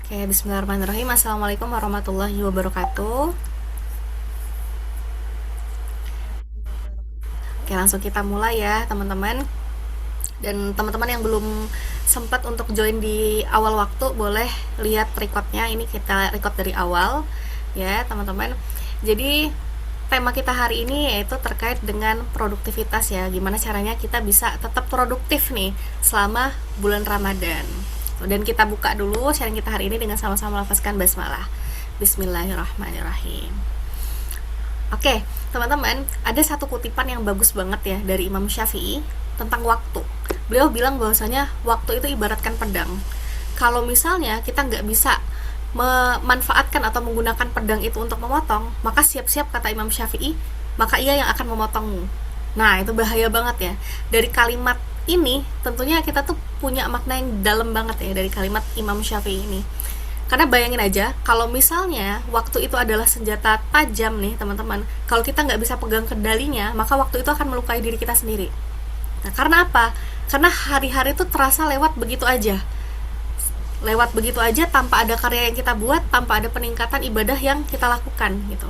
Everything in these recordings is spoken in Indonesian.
Oke, bismillahirrahmanirrahim. Assalamualaikum warahmatullahi wabarakatuh. Oke, langsung kita mulai ya, teman-teman. Dan teman-teman yang belum sempat untuk join di awal waktu, boleh lihat recordnya. Ini kita record dari awal, ya, teman-teman. Jadi, tema kita hari ini yaitu terkait dengan produktivitas ya. Gimana caranya kita bisa tetap produktif nih selama bulan Ramadan. Dan kita buka dulu sharing kita hari ini dengan sama-sama melafazkan basmalah. Bismillahirrahmanirrahim. Oke, teman-teman, ada satu kutipan yang bagus banget ya dari Imam Syafi'i tentang waktu. Beliau bilang bahwasanya waktu itu ibaratkan pedang. Kalau misalnya kita nggak bisa memanfaatkan atau menggunakan pedang itu untuk memotong, maka siap-siap kata Imam Syafi'i, maka ia yang akan memotongmu. Nah, itu bahaya banget ya. Dari kalimat ini, tentunya kita tuh punya makna yang dalam banget ya dari kalimat Imam Syafi'i ini. Karena bayangin aja, kalau misalnya waktu itu adalah senjata tajam nih teman-teman, kalau kita nggak bisa pegang kendalinya, maka waktu itu akan melukai diri kita sendiri. Nah, karena apa? Karena hari-hari itu terasa lewat begitu aja. Lewat begitu aja tanpa ada karya yang kita buat, tanpa ada peningkatan ibadah yang kita lakukan gitu.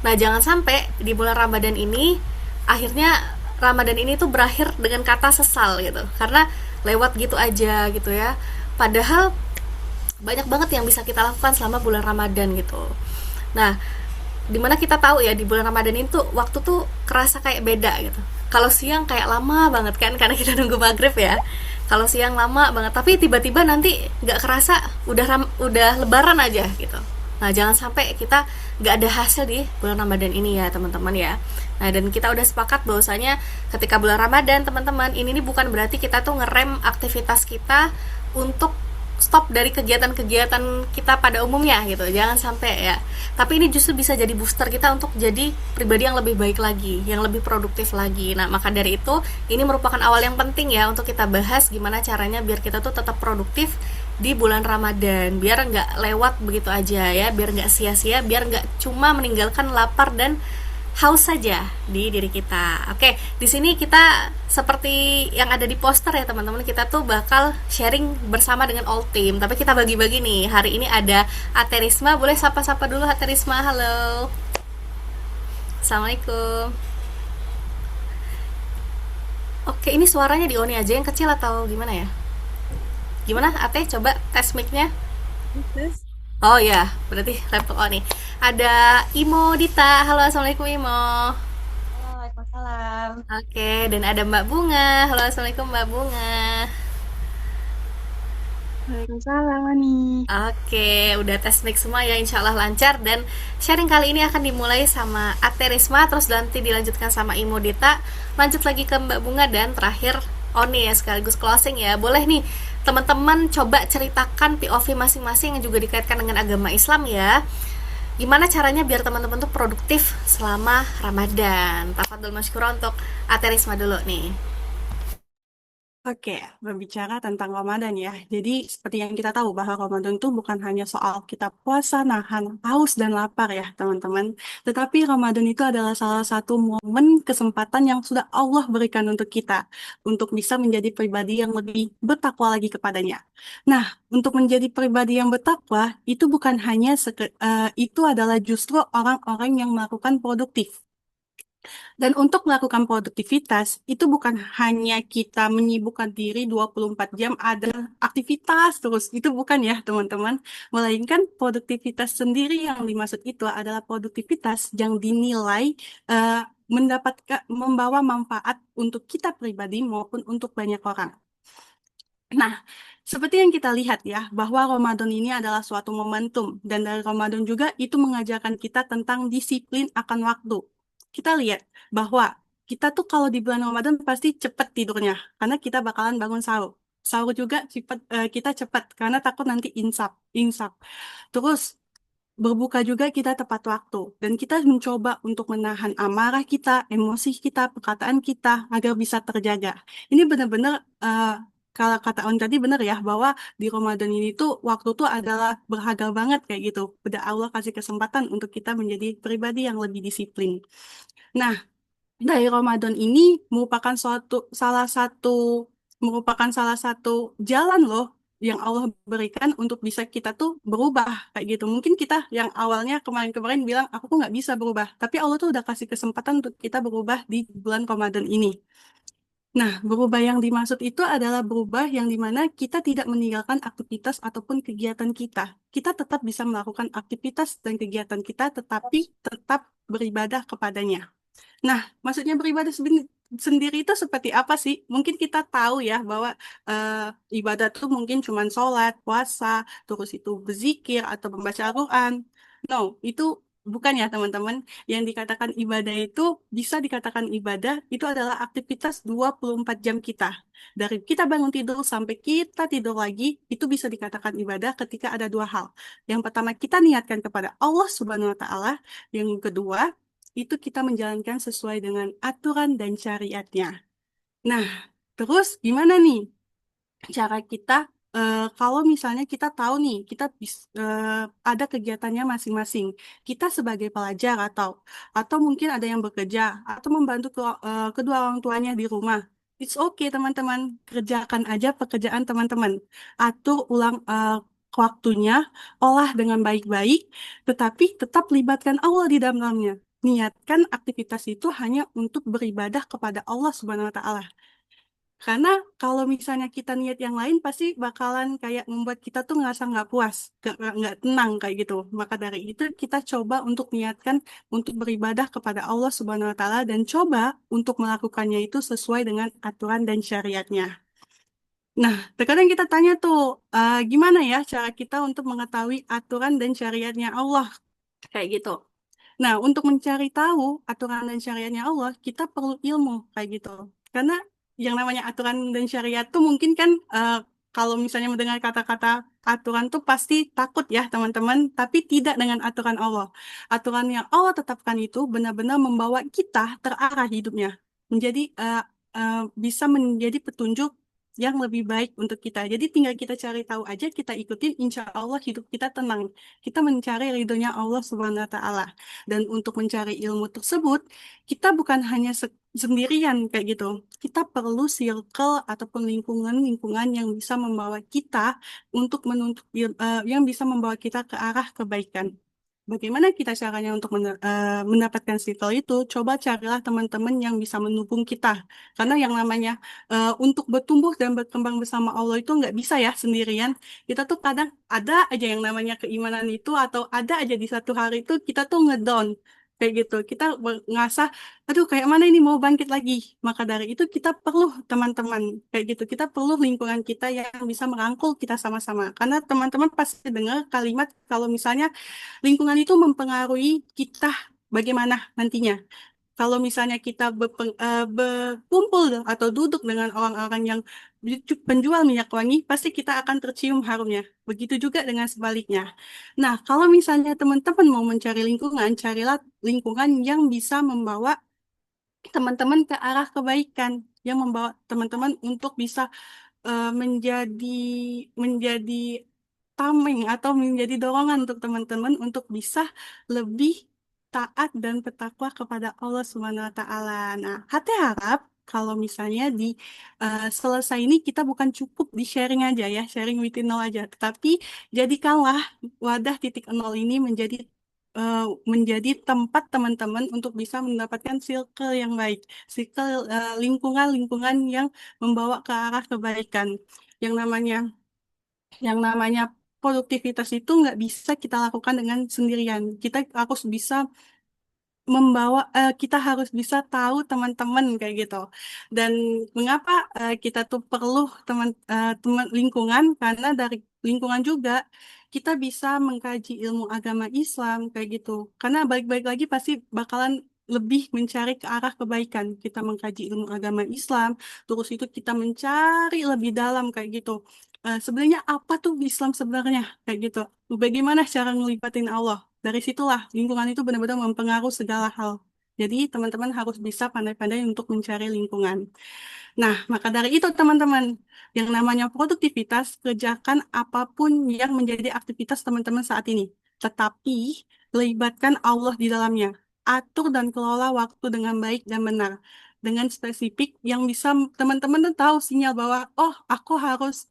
Nah, jangan sampai di bulan Ramadan ini akhirnya Ramadan ini tuh berakhir dengan kata sesal gitu. Karena lewat gitu aja gitu ya. Padahal banyak banget yang bisa kita lakukan selama bulan Ramadan gitu. Nah, dimana kita tahu ya di bulan Ramadan itu waktu tuh kerasa kayak beda gitu. Kalau siang kayak lama banget kan karena kita nunggu maghrib ya. Kalau siang lama banget, tapi tiba-tiba nanti nggak kerasa udah Lebaran aja gitu. Nah, jangan sampai kita nggak ada hasil di bulan Ramadan ini ya teman-teman ya. Nah, dan kita udah sepakat bahwasanya ketika bulan Ramadan teman-teman ini bukan berarti kita tuh ngerem aktivitas kita untuk stop dari kegiatan-kegiatan kita pada umumnya gitu, jangan sampai ya. Tapi ini justru bisa jadi booster kita untuk jadi pribadi yang lebih baik lagi, yang lebih produktif lagi. Nah, maka dari itu ini merupakan awal yang penting ya untuk kita bahas gimana caranya biar kita tuh tetap produktif di bulan Ramadan, biar nggak lewat begitu aja ya, biar nggak sia-sia, biar nggak cuma meninggalkan lapar dan haus saja di diri kita. Oke, di sini kita seperti yang ada di poster ya teman-teman, kita tuh bakal sharing bersama dengan all team. Tapi kita bagi-bagi nih. Hari ini ada Aterisma, boleh sapa-sapa dulu Aterisma. Halo. Assalamualaikum. Oke, ini suaranya di Oni aja yang kecil atau gimana ya? Gimana Ate? Coba tes mic-nya. Terus, Oh ya, berarti laptop Oni. Ada Imo Dita. Halo, Assalamualaikum Imo. halo, Waalaikumsalam. Oke, dan ada Mbak Bunga. Halo, Assalamualaikum Mbak Bunga. Waalaikumsalam, Ani. Oke, udah tes mic semua ya, insya Allah lancar. Dan sharing kali ini akan dimulai sama Aterisma, terus nanti dilanjutkan sama Imodita, lanjut lagi ke Mbak Bunga, dan terakhir Oni ya, sekaligus closing ya. Boleh nih, teman-teman coba ceritakan POV masing-masing yang juga dikaitkan dengan agama Islam ya. Gimana caranya biar teman-teman tuh produktif selama Ramadan? Tafadhol masykurah untuk Aterisma dulu nih. Oke, berbicara tentang Ramadan ya. Jadi, seperti yang kita tahu bahwa Ramadan itu bukan hanya soal kita puasa, nahan haus dan lapar ya, teman-teman. Tetapi Ramadan itu adalah salah satu momen kesempatan yang sudah Allah berikan untuk kita, untuk bisa menjadi pribadi yang lebih bertakwa lagi kepadanya. Nah, untuk menjadi pribadi yang bertakwa, itu bukan hanya itu adalah justru orang-orang yang melakukan produktif. Dan untuk melakukan produktivitas, itu bukan hanya kita menyibukkan diri 24 jam ada aktivitas terus. Itu bukan ya, teman-teman. Melainkan produktivitas sendiri yang dimaksud itu adalah produktivitas yang dinilai mendapatkan membawa manfaat untuk kita pribadi maupun untuk banyak orang. Nah, seperti yang kita lihat ya, bahwa Ramadan ini adalah suatu momentum dan dari Ramadan juga itu mengajarkan kita tentang disiplin akan waktu. Kita lihat bahwa kita tuh kalau di bulan Ramadan pasti cepat tidurnya karena kita bakalan bangun sahur. Sahur juga kita cepat karena takut nanti insap, insap. Terus berbuka juga kita tepat waktu dan kita mencoba untuk menahan amarah kita, emosi kita, perkataan kita agar bisa terjaga. Ini benar-benar kalau kata On tadi benar ya bahwa di Ramadan ini tuh waktu tuh adalah berharga banget kayak gitu. Udah Allah kasih kesempatan untuk kita menjadi pribadi yang lebih disiplin. Nah, dari Ramadan ini merupakan salah satu jalan loh yang Allah berikan untuk bisa kita tuh berubah kayak gitu. Mungkin kita yang awalnya kemarin-kemarin bilang aku tuh nggak bisa berubah, tapi Allah tuh udah kasih kesempatan untuk kita berubah di bulan Ramadan ini. Nah, berubah yang dimaksud itu adalah berubah yang dimana kita tidak meninggalkan aktivitas ataupun kegiatan kita. Kita tetap bisa melakukan aktivitas dan kegiatan kita, tetapi tetap beribadah kepadanya. Nah, maksudnya beribadah sendiri itu seperti apa sih? Mungkin kita tahu ya bahwa ibadah itu mungkin cuma sholat, puasa, terus itu berzikir atau membaca Al-Quran. No, itu bukan ya teman-teman. Yang dikatakan ibadah itu bisa dikatakan ibadah itu adalah aktivitas 24 jam kita. Dari kita bangun tidur sampai kita tidur lagi, itu bisa dikatakan ibadah ketika ada dua hal. Yang pertama, kita niatkan kepada Allah Subhanahu wa Ta'ala. Yang kedua, itu kita menjalankan sesuai dengan aturan dan syariatnya. Nah, terus gimana nih cara kita kalau misalnya kita tahu nih ada kegiatannya masing-masing, kita sebagai pelajar atau mungkin ada yang bekerja atau membantu kedua orang tuanya di rumah. It's okay teman-teman, kerjakan aja pekerjaan teman-teman. Atur ulang waktunya, olah dengan baik-baik, tetapi tetap libatkan Allah di dalamnya. Niatkan aktivitas itu hanya untuk beribadah kepada Allah Subhanahu wa Ta'ala. Karena kalau misalnya kita niat yang lain pasti bakalan kayak membuat kita tuh ngerasa nggak puas, nggak tenang kayak gitu. Maka dari itu kita coba untuk niatkan untuk beribadah kepada Allah Subhanahu Wa Taala dan coba untuk melakukannya itu sesuai dengan aturan dan syariatnya. Nah, terkadang kita tanya tuh, gimana ya cara kita untuk mengetahui aturan dan syariatnya Allah kayak gitu. Nah, untuk mencari tahu aturan dan syariatnya Allah, kita perlu ilmu kayak gitu. Karena yang namanya aturan dan syariat tuh mungkin kan kalau misalnya mendengar kata-kata aturan tuh pasti takut ya teman-teman, tapi tidak dengan aturan Allah. Aturan yang Allah tetapkan itu benar-benar membawa kita terarah hidupnya, menjadi bisa menjadi petunjuk yang lebih baik untuk kita. Jadi tinggal kita cari tahu aja, kita ikutin, insya Allah hidup kita tenang. Kita mencari ridhonya Allah Subhanahu Wa Taala. Dan untuk mencari ilmu tersebut, kita bukan hanya sendirian kayak gitu. Kita perlu circle ataupun lingkungan-lingkungan yang bisa membawa kita untuk yang bisa membawa kita ke arah kebaikan. Bagaimana kita caranya untuk mendapatkan circle itu? Coba carilah teman-teman yang bisa mendukung kita. Karena yang namanya untuk bertumbuh dan berkembang bersama Allah itu nggak bisa ya sendirian. Kita tuh kadang ada aja yang namanya keimanan itu atau ada aja di satu hari itu kita tuh ngedown kayak gitu. Kita ngerasa, aduh kayak mana ini mau bangkit lagi. Maka dari itu kita perlu teman-teman kayak gitu. Kita perlu lingkungan kita yang bisa merangkul kita sama-sama. Karena teman-teman pasti dengar kalimat kalau misalnya lingkungan itu mempengaruhi kita bagaimana nantinya. Kalau misalnya kita berkumpul atau duduk dengan orang-orang yang penjual minyak wangi, pasti kita akan tercium harumnya. Begitu juga dengan sebaliknya. Nah, kalau misalnya teman-teman mau mencari lingkungan, carilah lingkungan yang bisa membawa teman-teman ke arah kebaikan, yang membawa teman-teman untuk bisa menjadi menjadi tameng atau menjadi dorongan untuk teman-teman untuk bisa lebih taat dan bertakwa kepada Allah Subhanahu wa taala. Nah, hati harap kalau misalnya di selesai ini kita bukan cukup di sharing aja ya, sharing within nol aja, tetapi jadikanlah wadah titik nol ini eh, menjadi tempat teman-teman untuk bisa mendapatkan circle yang baik, circle lingkungan-lingkungan yang membawa ke arah kebaikan. Yang namanya yang namanya produktivitas itu nggak bisa kita lakukan dengan sendirian. Kita harus bisa kita harus bisa tahu teman-teman kayak gitu. Dan mengapa kita tuh perlu teman lingkungan? Karena dari lingkungan juga kita bisa mengkaji ilmu agama Islam kayak gitu. Karena baik-baik lagi pasti bakalan lebih mencari ke arah kebaikan. Kita mengkaji ilmu agama Islam, terus itu kita mencari lebih dalam kayak gitu. Sebenarnya apa tuh Islam sebenarnya kayak gitu? Bagaimana cara ngelibatin Allah? Dari situlah lingkungan itu benar-benar mempengaruhi segala hal. Jadi teman-teman harus bisa pandai-pandai untuk mencari lingkungan. Nah, maka dari itu teman-teman, yang namanya produktivitas, kerjakan apapun yang menjadi aktivitas teman-teman saat ini. Tetapi libatkan Allah di dalamnya. Atur dan kelola waktu dengan baik dan benar. Dengan spesifik yang bisa teman-teman tuh tahu sinyal bahwa, oh aku harus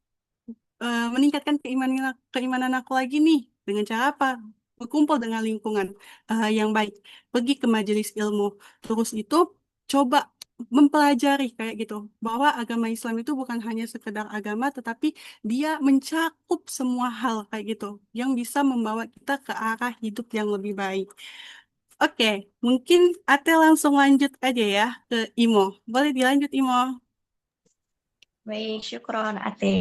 meningkatkan keimanan aku lagi nih. Dengan cara apa? Berkumpul dengan lingkungan yang baik. Pergi ke majelis ilmu. Terus itu coba mempelajari kayak gitu. Bahwa agama Islam itu bukan hanya sekedar agama, tetapi dia mencakup semua hal kayak gitu. Yang bisa membawa kita ke arah hidup yang lebih baik. Oke, mungkin Ate langsung lanjut aja ya ke Imo. Boleh dilanjut, Imo. Baik, syukron Ate.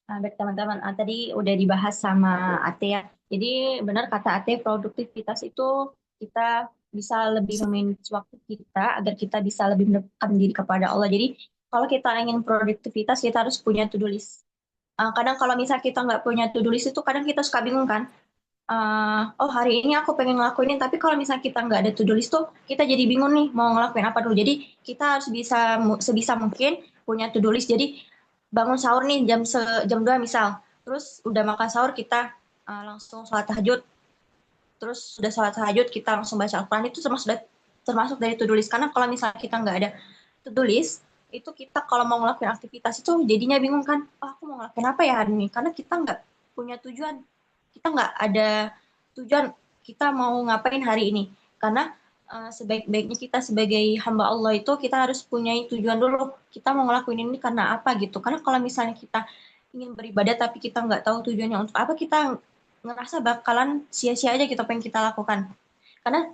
Nah, baik teman-teman, tadi udah dibahas sama Ate ya. Jadi benar kata Ate, produktivitas itu kita bisa lebih memanage waktu kita agar kita bisa lebih mendekatkan diri kepada Allah. Jadi kalau kita ingin produktivitas, kita harus punya to-do list. Kadang kalau misal kita nggak punya to-do list itu kadang kita suka bingung kan. Oh hari ini aku pengen ngelakuin ini, tapi kalau misalnya kita nggak ada to-do list tuh, kita jadi bingung nih mau ngelakuin apa dulu. Jadi kita harus bisa sebisa mungkin punya to-do list. Jadi bangun sahur nih jam 2 misal, terus udah makan sahur kita langsung sholat tahajud, terus sudah sholat tahajud kita langsung baca Al-Quran, itu termasuk dari to-do list. Karena kalau misalnya kita nggak ada to-do list, itu kita kalau mau ngelakuin aktivitas itu jadinya bingung kan, oh, aku mau ngelakuin apa ya hari ini, karena kita nggak punya tujuan, kita nggak ada tujuan kita mau ngapain hari ini. Karena sebaik-baiknya kita sebagai hamba Allah itu kita harus punya tujuan dulu, kita mau ngelakuin ini karena apa gitu. Karena kalau misalnya kita ingin beribadah tapi kita nggak tahu tujuannya untuk apa, kita ngerasa bakalan sia-sia aja gitu apa yang kita lakukan. Karena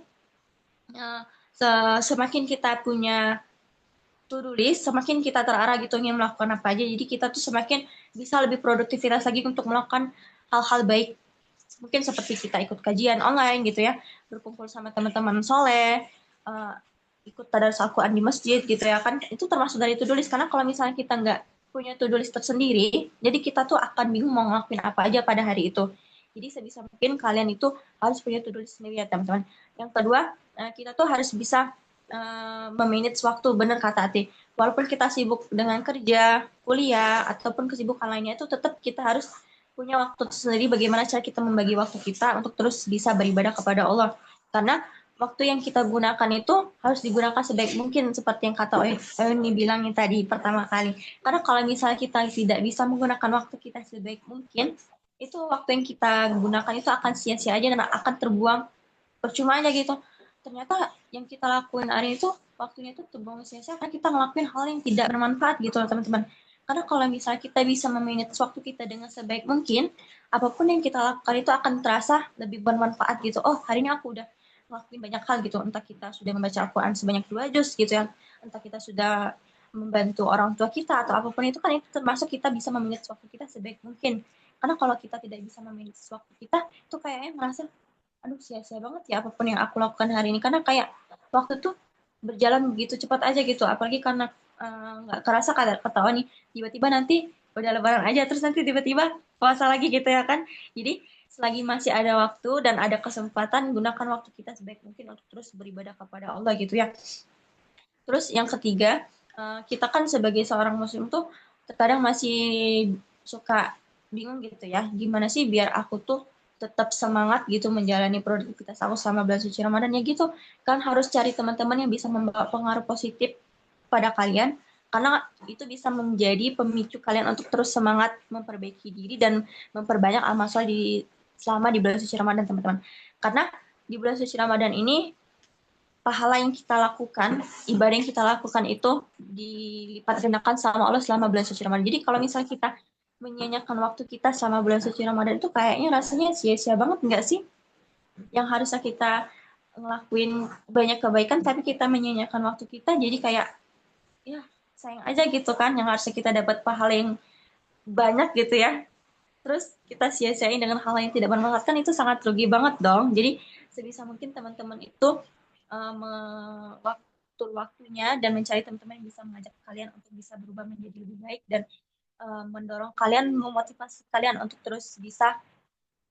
uh, semakin kita punya to-do list, semakin kita terarah gitu ingin melakukan apa aja. Jadi kita tuh semakin bisa lebih produktivitas lagi untuk melakukan hal-hal baik. Mungkin seperti kita ikut kajian online gitu ya, berkumpul sama teman-teman soleh, uh, ikut tadarus Al-Quran di masjid gitu ya kan. Itu termasuk dari to-do list. Karena kalau misalnya kita nggak punya to-do list tersendiri, jadi kita tuh akan bingung mau ngelakuin apa aja pada hari itu. Jadi sebisa mungkin kalian itu harus punya to-do list sendiri ya teman-teman. Yang kedua, kita tuh harus bisa memanage waktu, bener kata Ati. Walaupun kita sibuk dengan kerja, kuliah, ataupun kesibukan lainnya, itu tetap kita harus punya waktu sendiri bagaimana cara kita membagi waktu kita untuk terus bisa beribadah kepada Allah. Karena waktu yang kita gunakan itu harus digunakan sebaik mungkin, seperti yang kata Oni bilangin tadi pertama kali. Karena kalau misalnya kita tidak bisa menggunakan waktu kita sebaik mungkin, itu waktu yang kita gunakan itu akan sia-sia aja dan akan terbuang percuma aja gitu. Ternyata yang kita lakuin hari itu waktunya itu terbuang sia-sia karena kita ngelakuin hal yang tidak bermanfaat gitu teman-teman. Karena kalau misalnya kita bisa memanage waktu kita dengan sebaik mungkin, apapun yang kita lakukan itu akan terasa lebih bermanfaat gitu. Oh, hari ini aku udah ngelakuin banyak hal gitu. Entah kita sudah membaca Al-Quran sebanyak 2 juz gitu ya. Entah kita sudah membantu orang tua kita atau apapun itu, kan itu termasuk kita bisa memanage waktu kita sebaik mungkin. Karena kalau kita tidak bisa memanage waktu kita, itu kayaknya merasa aduh sia-sia banget ya apapun yang aku lakukan hari ini. Karena kayak waktu tuh berjalan begitu cepat aja gitu, apalagi karena nggak kerasa ketahuan nih tiba-tiba nanti udah lebaran aja, terus nanti tiba-tiba puasa lagi gitu ya kan. Jadi selagi masih ada waktu dan ada kesempatan, gunakan waktu kita sebaik mungkin untuk terus beribadah kepada Allah gitu ya. Terus yang ketiga, kita kan sebagai seorang muslim tuh terkadang masih suka bingung gitu ya, gimana sih biar aku tuh tetap semangat gitu menjalani produktivitas aku selama bulan suci Ramadan ya gitu. Kan harus cari teman-teman yang bisa membawa pengaruh positif pada kalian, karena itu bisa menjadi pemicu kalian untuk terus semangat memperbaiki diri dan memperbanyak amal soleh selama di bulan suci Ramadan teman-teman. Karena di bulan suci Ramadan ini pahala yang kita lakukan, ibadah yang kita lakukan itu dilipat gandakan sama Allah selama bulan suci Ramadan. Jadi kalau misalnya kita menyanyikan waktu kita selama bulan suci Ramadan itu kayaknya rasanya sia-sia banget nggak sih? Yang harusnya kita ngelakuin banyak kebaikan tapi kita menyanyikan waktu kita, jadi kayak ya sayang aja gitu kan, yang harusnya kita dapat pahala yang banyak gitu ya. Terus kita sia-siain dengan hal yang tidak bermanfaat, kan itu sangat rugi banget dong. Jadi sebisa mungkin teman-teman itu waktunya dan mencari teman-teman yang bisa mengajak kalian untuk bisa berubah menjadi lebih baik dan mendorong kalian, memotivasi kalian untuk terus bisa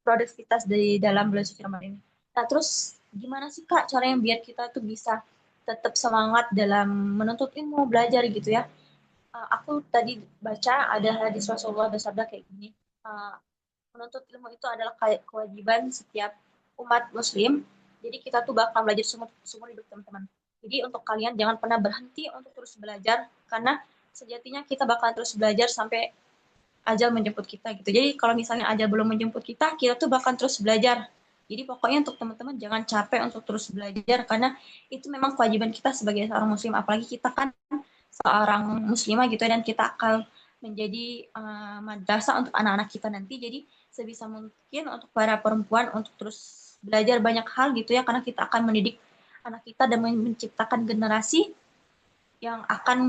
produktivitas di dalam bulan suci Ramadan ini. Nah, terus gimana sih Kak caranya biar kita tuh bisa tetap semangat dalam menuntut ilmu, belajar gitu ya? Aku tadi baca ada hadis Rasulullah bersabda kayak gini, uh, menuntut ilmu itu adalah kewajiban setiap umat muslim. Jadi kita tuh bakal belajar seumur hidup teman-teman. Jadi untuk kalian jangan pernah berhenti untuk terus belajar, karena sejatinya kita bakal terus belajar sampai ajal menjemput kita gitu. Jadi kalau misalnya ajal belum menjemput kita tuh bakal terus belajar. Jadi pokoknya untuk teman-teman jangan capek untuk terus belajar karena itu memang kewajiban kita sebagai seorang muslim. Apalagi kita kan seorang muslimah gitu ya, dan kita akan menjadi madrasah untuk anak-anak kita nanti. Jadi sebisa mungkin untuk para perempuan untuk terus belajar banyak hal gitu ya, karena kita akan mendidik anak kita dan menciptakan generasi yang akan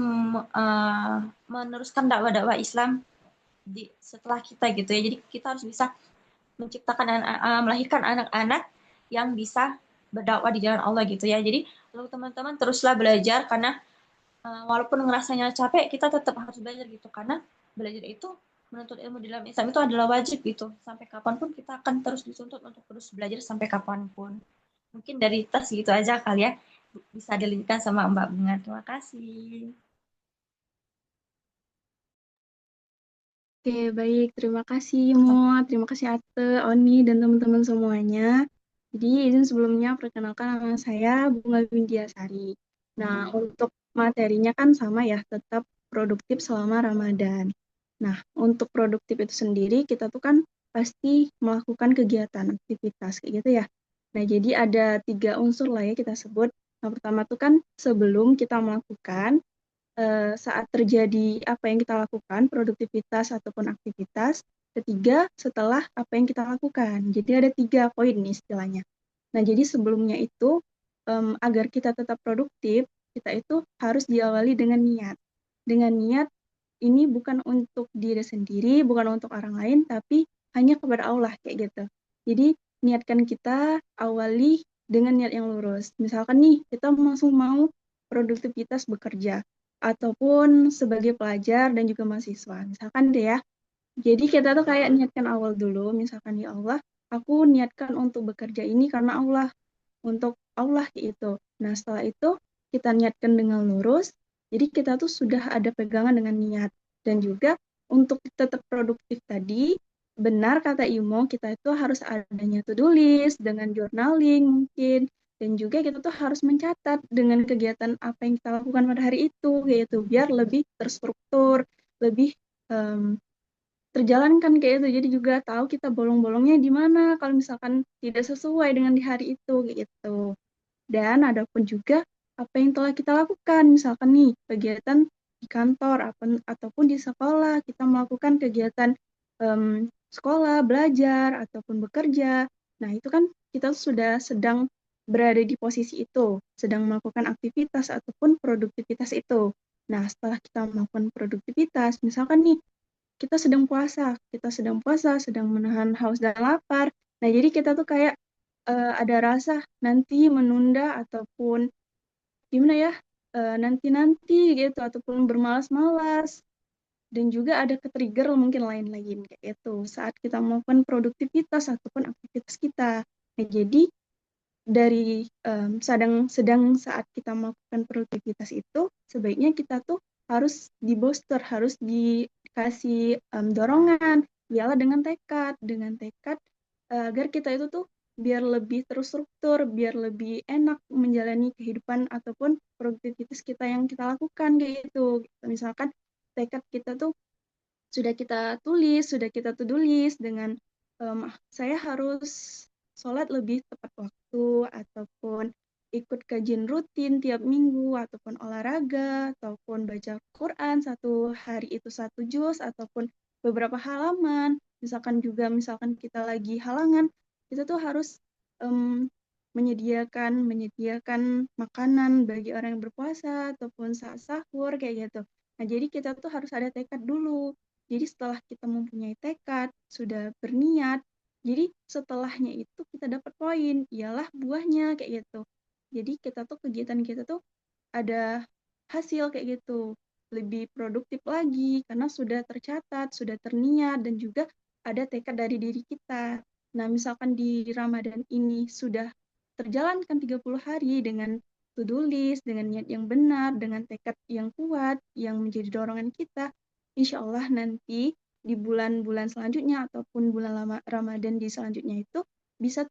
meneruskan dakwah-dakwah Islam setelah kita gitu ya. Jadi kita harus bisa menciptakan melahirkan anak-anak yang bisa berdakwah di jalan Allah gitu ya. Jadi untuk teman-teman teruslah belajar karena walaupun ngerasanya capek, kita tetap harus belajar gitu karena belajar itu menuntut ilmu di dalam Islam itu adalah wajib gitu. Sampai kapanpun kita akan terus dituntut untuk terus belajar sampai kapanpun. Mungkin dari tas gitu aja kali ya. Bisa dilanjutkan sama Mbak Bunga. Terima kasih. Oke, baik. Terima kasih, Mo. Terima kasih, Ate, Oni, dan teman-teman semuanya. Jadi, izin sebelumnya perkenalkan nama saya Bunga Windiasari. Nah, untuk materinya kan sama ya, tetap produktif selama Ramadan. Nah, untuk produktif itu sendiri, kita tuh kan pasti melakukan kegiatan, aktivitas, kayak gitu ya. Nah, jadi ada 3 unsur lah ya kita sebut. Yang pertama tuh kan sebelum kita melakukan, saat terjadi apa yang kita lakukan, produktivitas ataupun aktivitas. Ketiga, setelah apa yang kita lakukan. Jadi ada 3 poin nih istilahnya. Nah, jadi sebelumnya itu, agar kita tetap produktif, kita itu harus diawali dengan niat. Dengan niat, ini bukan untuk diri sendiri, bukan untuk orang lain, tapi hanya kepada Allah, kayak gitu. Jadi, niatkan kita awali dengan niat yang lurus. Misalkan nih, kita langsung mau produktivitas bekerja ataupun sebagai pelajar dan juga mahasiswa. Misalkan deh ya, jadi kita tuh kayak niatkan awal dulu, misalkan ya Allah, aku niatkan untuk bekerja ini karena Allah, untuk Allah gitu. Nah, setelah itu kita niatkan dengan lurus, jadi kita tuh sudah ada pegangan dengan niat. Dan juga untuk tetap produktif tadi, benar kata Imo, kita itu harus adanya to-do list dengan journaling mungkin, dan juga kita tuh harus mencatat dengan kegiatan apa yang kita lakukan pada hari itu, yaitu biar lebih terstruktur, lebih terjalankan kayak itu. Jadi juga tahu kita bolong-bolongnya di mana kalau misalkan tidak sesuai dengan di hari itu kayak gitu. Dan ada pun juga apa yang telah kita lakukan, misalkan nih kegiatan di kantor ataupun di sekolah, kita melakukan kegiatan sekolah, belajar, ataupun bekerja. Nah, itu kan kita sudah sedang berada di posisi itu, sedang melakukan aktivitas ataupun produktivitas itu. Nah, setelah kita melakukan produktivitas, misalkan nih kita sedang puasa, sedang menahan haus dan lapar. Nah, jadi kita tuh kayak ada rasa nanti menunda ataupun gimana ya, nanti-nanti gitu ataupun bermalas-malas, dan juga ada ke-trigger mungkin lain lagi kayak itu saat kita melakukan produktivitas ataupun aktivitas kita. Nah, jadi dari sedang saat kita melakukan produktivitas itu, sebaiknya kita tuh harus di-booster, harus dikasih dorongan, ialah dengan tekad agar kita itu tuh biar lebih terstruktur, biar lebih enak menjalani kehidupan ataupun produktivitas kita yang kita lakukan kayak gitu. Misalkan tekad kita tuh sudah kita tulis dengan saya harus sholat lebih tepat waktu ataupun ikut kajian rutin tiap minggu ataupun olahraga ataupun baca Quran satu hari itu 1 juz ataupun beberapa halaman. Misalkan kita lagi halangan, kita tuh harus em, menyediakan makanan bagi orang yang berpuasa ataupun saat sahur kayak gitu. Nah, jadi kita tuh harus ada tekad dulu. Jadi setelah kita mempunyai tekad, sudah berniat, jadi setelahnya itu kita dapat poin, ialah buahnya kayak gitu. Jadi kegiatan kita tuh ada hasil kayak gitu, lebih produktif lagi karena sudah tercatat, sudah terniat, dan juga ada tekad dari diri kita. Nah, misalkan di Ramadan ini sudah terjalankan 30 hari dengan to-do list, dengan niat yang benar, dengan tekad yang kuat, yang menjadi dorongan kita, insya Allah nanti di bulan-bulan selanjutnya ataupun bulan Ramadan di selanjutnya itu bisa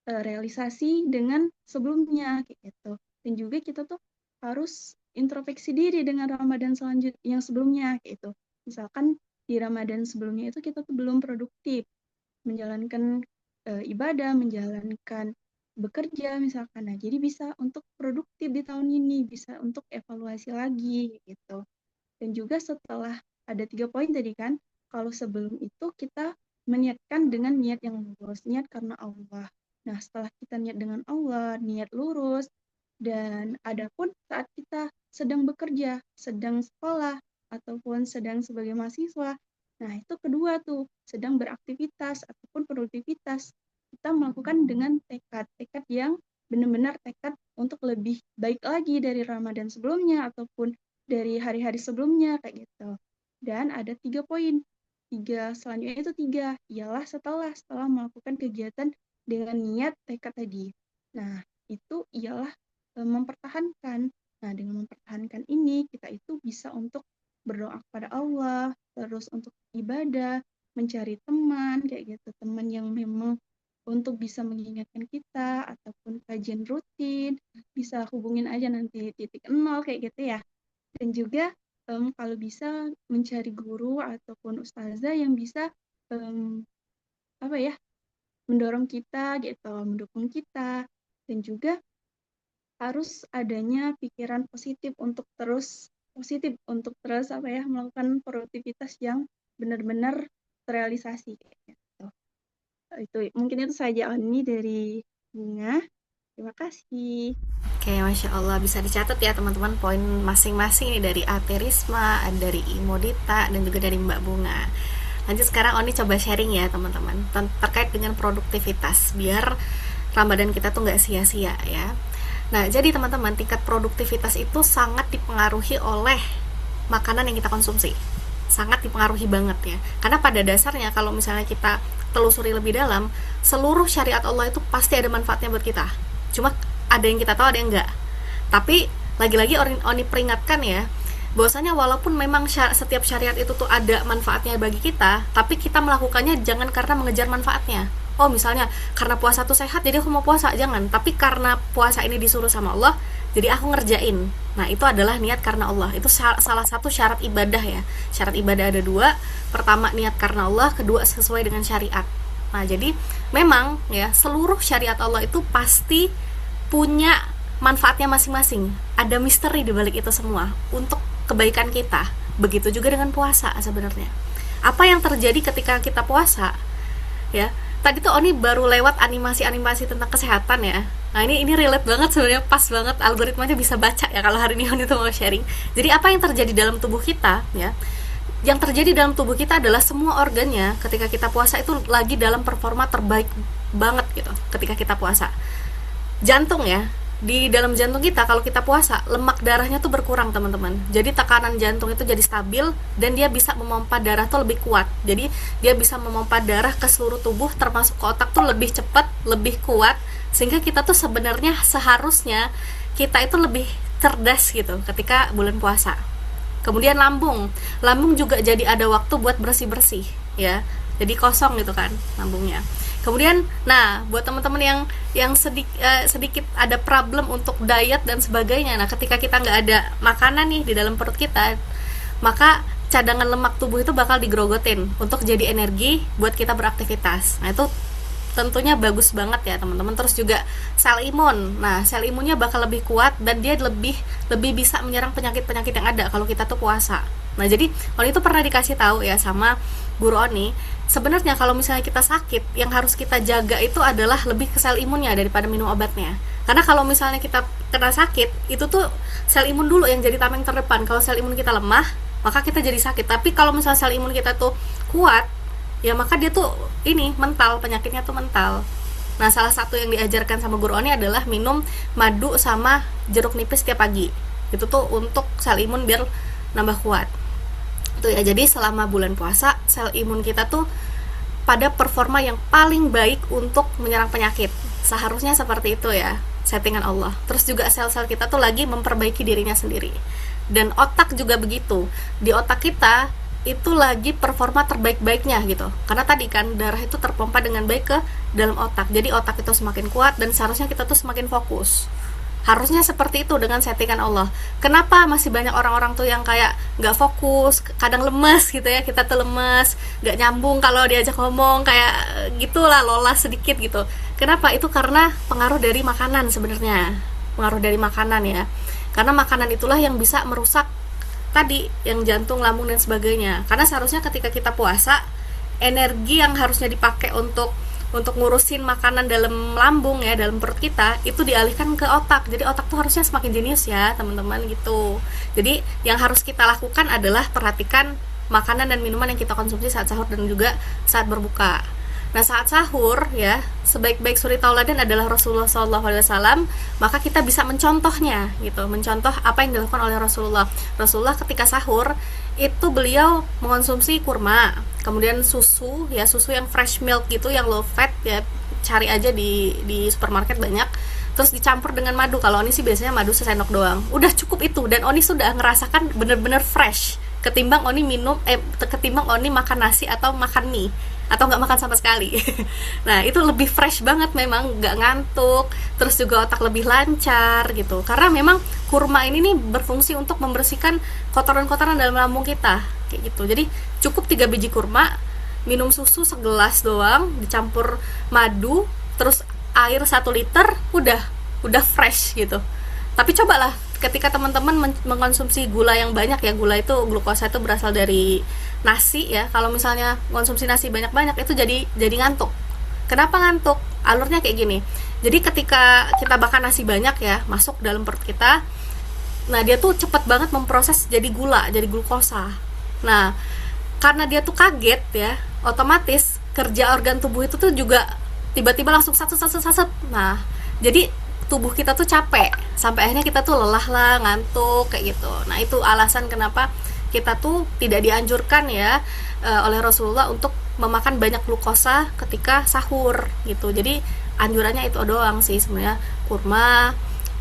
terrealisasi dengan sebelumnya kayak gitu. Dan juga kita tuh harus introspeksi diri dengan Ramadan selanjutnya yang sebelumnya kayak gitu. Misalkan di Ramadan sebelumnya itu kita tuh belum produktif menjalankan ibadah, menjalankan bekerja misalkan. Nah, jadi bisa untuk produktif di tahun ini, bisa untuk evaluasi lagi gitu. Dan juga setelah ada 3 poin tadi kan, kalau sebelum itu kita meniatkan dengan niat yang lurus, niat karena Allah. Nah, setelah kita niat dengan Allah, niat lurus, dan adapun saat kita sedang bekerja, sedang sekolah, ataupun sedang sebagai mahasiswa, nah itu kedua tuh, sedang beraktivitas ataupun produktivitas, kita melakukan dengan tekad yang benar-benar tekad untuk lebih baik lagi dari Ramadan sebelumnya, ataupun dari hari-hari sebelumnya, kayak gitu. Dan ada 3 poin. Selanjutnya itu 3, ialah setelah melakukan kegiatan dengan niat tekad tadi. Nah, itu ialah mempertahankan. Nah, dengan mempertahankan ini, kita itu bisa untuk berdoa kepada Allah, terus untuk ibadah, mencari teman, kayak gitu. Teman yang memang untuk bisa mengingatkan kita, ataupun kajian rutin, bisa hubungin aja nanti titik nol, kayak gitu ya. Dan juga kalau bisa mencari guru ataupun ustazah yang bisa mendorong kita gitu, mendukung kita, dan juga harus adanya pikiran positif untuk terus melakukan produktivitas yang benar-benar terrealisasi kayak gitu. Itu mungkin itu saja Oni dari Bunga. Terima kasih. Oke, Masya Allah, bisa dicatat ya teman-teman poin masing-masing nih dari Ate Risma, dari Imodita, dan juga dari Mbak Bunga. Lanjut sekarang Oni coba sharing ya teman-teman terkait dengan produktivitas biar Ramadan kita tuh nggak sia-sia ya. Nah, jadi teman-teman, tingkat produktivitas itu sangat dipengaruhi oleh makanan yang kita konsumsi. Sangat dipengaruhi banget ya. Karena pada dasarnya kalau misalnya kita telusuri lebih dalam, seluruh syariat Allah itu pasti ada manfaatnya buat kita. Cuma ada yang kita tahu, ada yang enggak. Tapi lagi-lagi Oni peringatkan ya, bahwasanya walaupun memang setiap syariat itu tuh ada manfaatnya bagi kita, tapi kita melakukannya jangan karena mengejar manfaatnya. Oh, misalnya karena puasa tuh sehat jadi aku mau puasa, jangan. Tapi karena puasa ini disuruh sama Allah, jadi aku ngerjain. Nah, itu adalah niat karena Allah. Itu salah satu syarat ibadah ya. Syarat ibadah ada 2. Pertama niat karena Allah, kedua sesuai dengan syariat. Nah, jadi memang ya seluruh syariat Allah itu pasti punya manfaatnya masing-masing. Ada misteri di balik itu semua untuk kebaikan kita. Begitu juga dengan puasa sebenarnya. Apa yang terjadi ketika kita puasa? Ya, tadi tuh Oni baru lewat animasi-animasi tentang kesehatan ya. Nah, ini relate banget sebenarnya, pas banget, algoritmanya bisa baca ya kalau hari ini Oni tuh mau sharing. Jadi apa yang terjadi dalam tubuh kita ya? Yang terjadi dalam tubuh kita adalah semua organnya ketika kita puasa itu lagi dalam performa terbaik banget gitu ketika kita puasa. Jantung ya, di dalam jantung kita kalau kita puasa, lemak darahnya tuh berkurang teman-teman. Jadi tekanan jantung itu jadi stabil dan dia bisa memompa darah tuh lebih kuat. Jadi dia bisa memompa darah ke seluruh tubuh termasuk ke otak tuh lebih cepat, lebih kuat, sehingga kita tuh sebenarnya seharusnya kita itu lebih cerdas gitu ketika bulan puasa. Kemudian lambung juga jadi ada waktu buat bersih-bersih ya. Jadi kosong gitu kan lambungnya. Kemudian, nah buat teman-teman yang sedikit ada problem untuk diet dan sebagainya, nah ketika kita nggak ada makanan nih di dalam perut kita, maka cadangan lemak tubuh itu bakal digrogotin untuk jadi energi buat kita beraktivitas. Nah itu tentunya bagus banget ya teman-teman. Terus juga sel imun, nah sel imunnya bakal lebih kuat dan dia lebih bisa menyerang penyakit-penyakit yang ada kalau kita tuh puasa. Nah jadi Oni itu pernah dikasih tahu ya sama guru Oni, sebenarnya kalau misalnya kita sakit, yang harus kita jaga itu adalah lebih ke sel imunnya daripada minum obatnya. Karena kalau misalnya kita kena sakit, itu tuh sel imun dulu yang jadi tameng terdepan. Kalau sel imun kita lemah, maka kita jadi sakit. Tapi kalau misalnya sel imun kita tuh kuat, ya maka dia tuh mental, penyakitnya tuh mental. Nah, salah satu yang diajarkan sama guru Oni adalah minum madu sama jeruk nipis setiap pagi. Itu tuh untuk sel imun biar nambah kuat. Itu ya, jadi selama bulan puasa sel imun kita tuh pada performa yang paling baik untuk menyerang penyakit. Seharusnya seperti itu ya, settingan Allah. Terus juga sel-sel kita tuh lagi memperbaiki dirinya sendiri. Dan otak juga begitu. Di otak kita itu lagi performa terbaik-baiknya gitu. Karena tadi kan darah itu terpompa dengan baik ke dalam otak. Jadi otak itu semakin kuat dan seharusnya kita tuh semakin fokus. Harusnya seperti itu dengan settingan Allah. Kenapa masih banyak orang-orang tuh yang kayak nggak fokus, kadang lemes gitu ya, kita tuh lemes, nggak nyambung kalau diajak ngomong, kayak gitulah, lolos sedikit gitu. Kenapa? Itu karena pengaruh dari makanan sebenarnya. Pengaruh dari makanan ya. Karena makanan itulah yang bisa merusak tadi, yang jantung, lambung dan sebagainya. Karena seharusnya ketika kita puasa, energi yang harusnya dipakai untuk ngurusin makanan dalam lambung ya, dalam perut kita, itu dialihkan ke otak. Jadi otak tuh harusnya semakin jenius ya teman-teman gitu. Jadi yang harus kita lakukan adalah perhatikan makanan dan minuman yang kita konsumsi saat sahur dan juga saat berbuka. Nah, saat sahur ya, sebaik-baik suri tauladan adalah Rasulullah SAW, maka kita bisa mencontohnya gitu, mencontoh apa yang dilakukan oleh Rasulullah. Rasulullah ketika sahur itu beliau mengonsumsi kurma, kemudian susu ya, susu yang fresh milk gitu, yang low fat ya, cari aja di supermarket banyak. Terus dicampur dengan madu. Kalau Oni sih biasanya madu sesendok doang. Udah cukup itu, dan Oni sudah ngerasakan bener-bener fresh ketimbang Oni ketimbang Oni makan nasi atau makan mie atau nggak makan sama sekali. Nah, itu lebih fresh banget, memang nggak ngantuk, terus juga otak lebih lancar gitu. Karena memang kurma ini nih berfungsi untuk membersihkan kotoran-kotoran dalam lambung kita kayak gitu. Jadi cukup 3 biji kurma, minum susu segelas doang, dicampur madu, terus air 1 liter, udah fresh gitu. Tapi cobalah ketika teman-teman mengkonsumsi gula yang banyak ya, gula itu, glukosa itu berasal dari nasi ya. Kalau misalnya konsumsi nasi banyak-banyak itu jadi ngantuk. Kenapa ngantuk? Alurnya kayak gini. Jadi ketika kita makan nasi banyak ya, masuk dalam perut kita, nah dia tuh cepet banget memproses jadi gula, jadi glukosa. Nah, karena dia tuh kaget ya, otomatis kerja organ tubuh itu tuh juga tiba-tiba langsung saset. Nah, jadi tubuh kita tuh capek, sampai akhirnya kita tuh lelah lah, ngantuk kayak gitu. Nah, itu alasan kenapa kita tuh tidak dianjurkan ya oleh Rasulullah untuk memakan banyak glukosa ketika sahur gitu. Jadi anjurannya itu doang sih sebenarnya, kurma,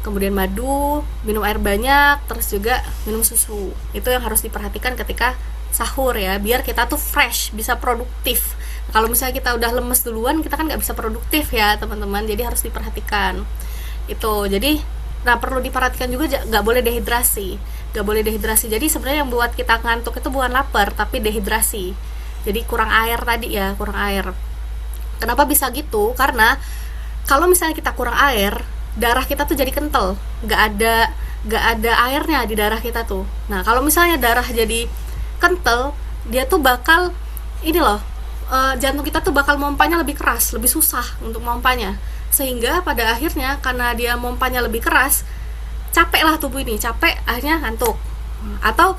kemudian madu, minum air banyak, terus juga minum susu. Itu yang harus diperhatikan ketika sahur ya, biar kita tuh fresh, bisa produktif. Kalau misalnya kita udah lemes duluan, kita kan nggak bisa produktif ya teman-teman. Jadi harus diperhatikan itu. Jadi nah, perlu diperhatikan juga nggak boleh dehidrasi. Jadi sebenarnya yang buat kita ngantuk itu bukan lapar, tapi dehidrasi. Jadi kurang air tadi ya, kurang air. Kenapa bisa gitu? Karena kalau misalnya kita kurang air, darah kita tuh jadi kental, nggak ada airnya di darah kita tuh. Nah, kalau misalnya darah jadi kental, dia tuh bakal ini loh, jantung kita tuh bakal mompanya lebih keras, lebih susah untuk mompanya. Sehingga pada akhirnya karena dia mompanya lebih keras, capek lah tubuh ini, capek, akhirnya ngantuk. Atau